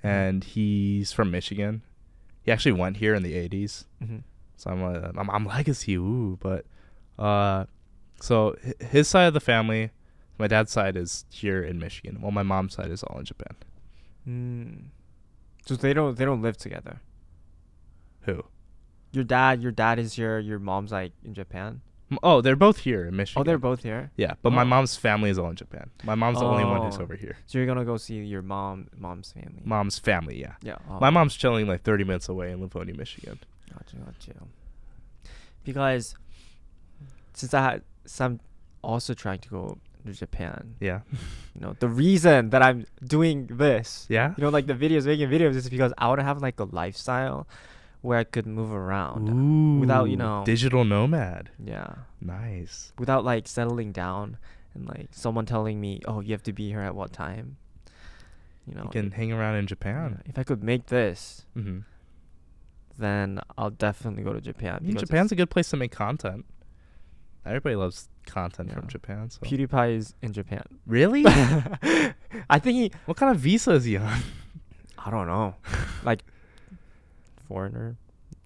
[SPEAKER 2] and he's from Michigan. He actually went here in the 80s.
[SPEAKER 1] Mm-hmm.
[SPEAKER 2] So I'm legacy, but so his side of the family, my dad's side is here in Michigan, while my mom's side is all in Japan.
[SPEAKER 1] So they don't live together.
[SPEAKER 2] Who?
[SPEAKER 1] Your dad is here. Your mom's like in Japan.
[SPEAKER 2] Oh, they're both here in Michigan.
[SPEAKER 1] Oh, they're both here.
[SPEAKER 2] Yeah, but my mom's family is all in Japan. My mom's the only one who's over here.
[SPEAKER 1] So you're gonna go see your mom's family.
[SPEAKER 2] Mom's family, yeah.
[SPEAKER 1] Yeah. Oh.
[SPEAKER 2] My mom's chilling like 30 minutes away in Livonia, Michigan.
[SPEAKER 1] Gotcha. Because since I'm also trying to go to Japan.
[SPEAKER 2] Yeah.
[SPEAKER 1] You know, the reason that I'm doing this.
[SPEAKER 2] Yeah.
[SPEAKER 1] You know, like making videos is because I want to have like a lifestyle where I could move around without,
[SPEAKER 2] digital nomad.
[SPEAKER 1] Yeah.
[SPEAKER 2] Nice.
[SPEAKER 1] Without like settling down and like someone telling me, oh, you have to be here at what time. You
[SPEAKER 2] can hang around in Japan.
[SPEAKER 1] If I could make this,
[SPEAKER 2] Mm-hmm.
[SPEAKER 1] then I'll definitely go to Japan.
[SPEAKER 2] Japan's a good place to make content. Everybody loves content from Japan. So.
[SPEAKER 1] PewDiePie is in Japan.
[SPEAKER 2] Really?
[SPEAKER 1] I think
[SPEAKER 2] What kind of visa is he on?
[SPEAKER 1] I don't know. Like foreigner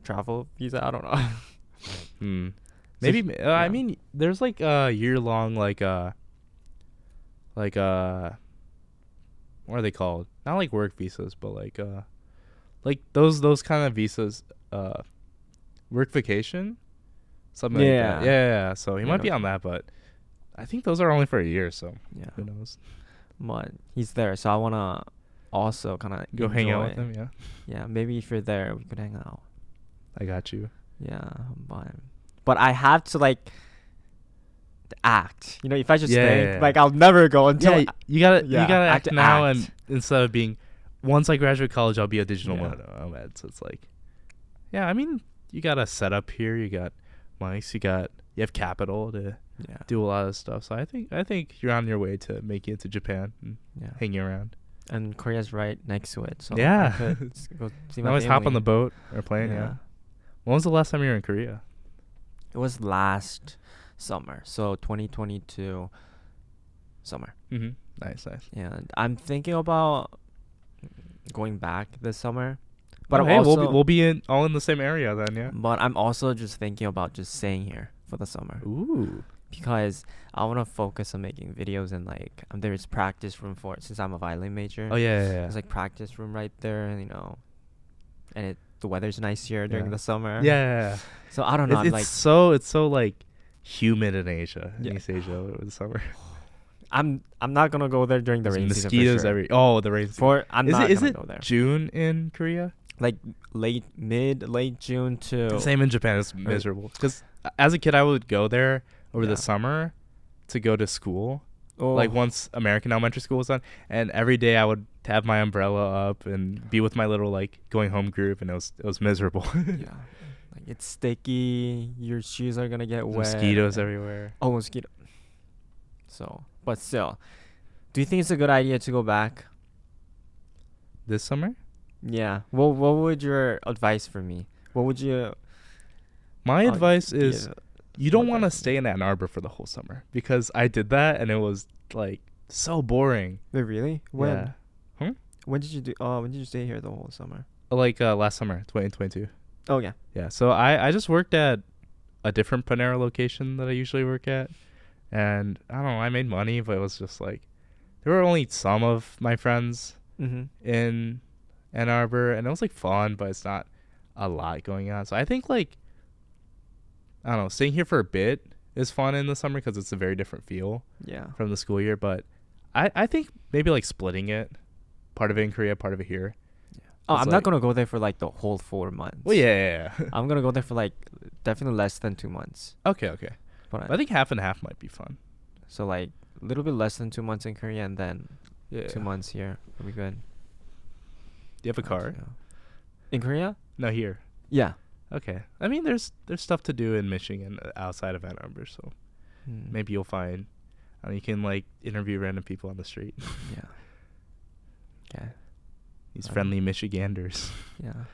[SPEAKER 1] travel visa. I don't know.
[SPEAKER 2] Maybe. I mean, there's like a year-long like what are they called? Not like work visas, but like those kind of visas. Work vacation. Something like that. Yeah. So he might be on that, but I think those are only for a year. So who knows?
[SPEAKER 1] But he's there, so I wanna also kind of
[SPEAKER 2] go hang out with him. Yeah.
[SPEAKER 1] Yeah, maybe if you're there, we could hang out.
[SPEAKER 2] I got you.
[SPEAKER 1] Yeah, but I have to like act. If I just think like I'll never go until
[SPEAKER 2] you gotta act now,
[SPEAKER 1] act.
[SPEAKER 2] and instead of being once I graduate college, I'll be a digital nomad. So it's like, I mean, you got a setup here. You got mics. You have capital to do a lot of stuff. So I think you're on your way to making it to Japan and hanging around. And
[SPEAKER 1] Korea's right next to it. So
[SPEAKER 2] yeah,
[SPEAKER 1] I could go see my
[SPEAKER 2] always
[SPEAKER 1] family.
[SPEAKER 2] hop on the boat or plane. Yeah. When was the last time you were in Korea?
[SPEAKER 1] It was last summer, so 2022 summer.
[SPEAKER 2] Mm-hmm. Nice.
[SPEAKER 1] And I'm thinking about going back this summer. But
[SPEAKER 2] we'll be all in the same area then, yeah.
[SPEAKER 1] But I'm also just thinking about just staying here for the summer.
[SPEAKER 2] Ooh.
[SPEAKER 1] Because I want to focus on making videos and like there's practice room for it since I'm a violin major.
[SPEAKER 2] Oh yeah.
[SPEAKER 1] There's like practice room right there, and the weather's nice here during the summer.
[SPEAKER 2] Yeah.
[SPEAKER 1] So I don't know.
[SPEAKER 2] It's so like humid in Asia, in East Asia over the summer.
[SPEAKER 1] I'm not gonna go there during the rain season.
[SPEAKER 2] Mosquitoes
[SPEAKER 1] for
[SPEAKER 2] sure. The rain season.
[SPEAKER 1] I'm not gonna go there.
[SPEAKER 2] June in Korea?
[SPEAKER 1] Like late June to.
[SPEAKER 2] Same in Japan. It's miserable. Because as a kid, I would go there over the summer to go to school. Like once American elementary school was done, and every day I would have my umbrella up and be with my little like going home group, and it was miserable.
[SPEAKER 1] Like it's sticky. Your shoes are gonna get wet.
[SPEAKER 2] Mosquitoes everywhere.
[SPEAKER 1] Oh, mosquito. So, but still, do you think it's a good idea to go back
[SPEAKER 2] this summer?
[SPEAKER 1] Yeah. What would your advice for me? What would you?
[SPEAKER 2] My advice is you don't want to stay in Ann Arbor for the whole summer, because I did that and it was like so boring.
[SPEAKER 1] Wait, really? When?
[SPEAKER 2] Yeah.
[SPEAKER 1] When did you do? When did you stay here the whole summer?
[SPEAKER 2] Like last summer, 2022.
[SPEAKER 1] Oh yeah.
[SPEAKER 2] Yeah. So I just worked at a different Panera location that I usually work at. And I don't know, I made money, but it was just like there were only some of my friends in Ann Arbor, and it was like fun, but it's not a lot going on. So I think like I don't know, staying here for a bit is fun in the summer because it's a very different feel from the school year. But I think maybe like splitting it, part of it in Korea, part of it here.
[SPEAKER 1] Oh, I'm not gonna go there for like the whole 4 months.
[SPEAKER 2] Well, yeah.
[SPEAKER 1] I'm gonna go there for like definitely less than 2 months.
[SPEAKER 2] Okay.
[SPEAKER 1] But
[SPEAKER 2] I think half and half might be fun.
[SPEAKER 1] So like a little bit less than 2 months in Korea and then 2
[SPEAKER 2] Yeah.
[SPEAKER 1] months here. Will be good.
[SPEAKER 2] Do you have a car?
[SPEAKER 1] In Korea?
[SPEAKER 2] No, here.
[SPEAKER 1] Yeah.
[SPEAKER 2] Okay. I mean, there's stuff to do in Michigan outside of Ann Arbor, so maybe you'll find. You can like interview random people on the street.
[SPEAKER 1] Yeah. Okay.
[SPEAKER 2] These friendly Michiganders.
[SPEAKER 1] Yeah.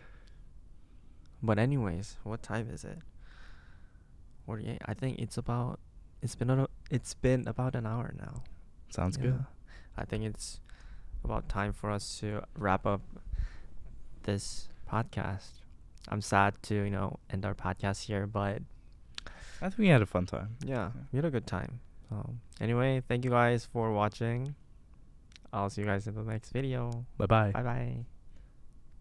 [SPEAKER 1] But anyways, what time is it? 48. I think it's been about an hour now.
[SPEAKER 2] Sounds good.
[SPEAKER 1] I think it's about time for us to wrap up this podcast. I'm sad to, end our podcast here, but
[SPEAKER 2] I think we had a fun time.
[SPEAKER 1] yeah, we had a good time. Anyway, thank you guys for watching. I'll see you guys in the next video.
[SPEAKER 2] Bye-bye.
[SPEAKER 1] Bye-bye.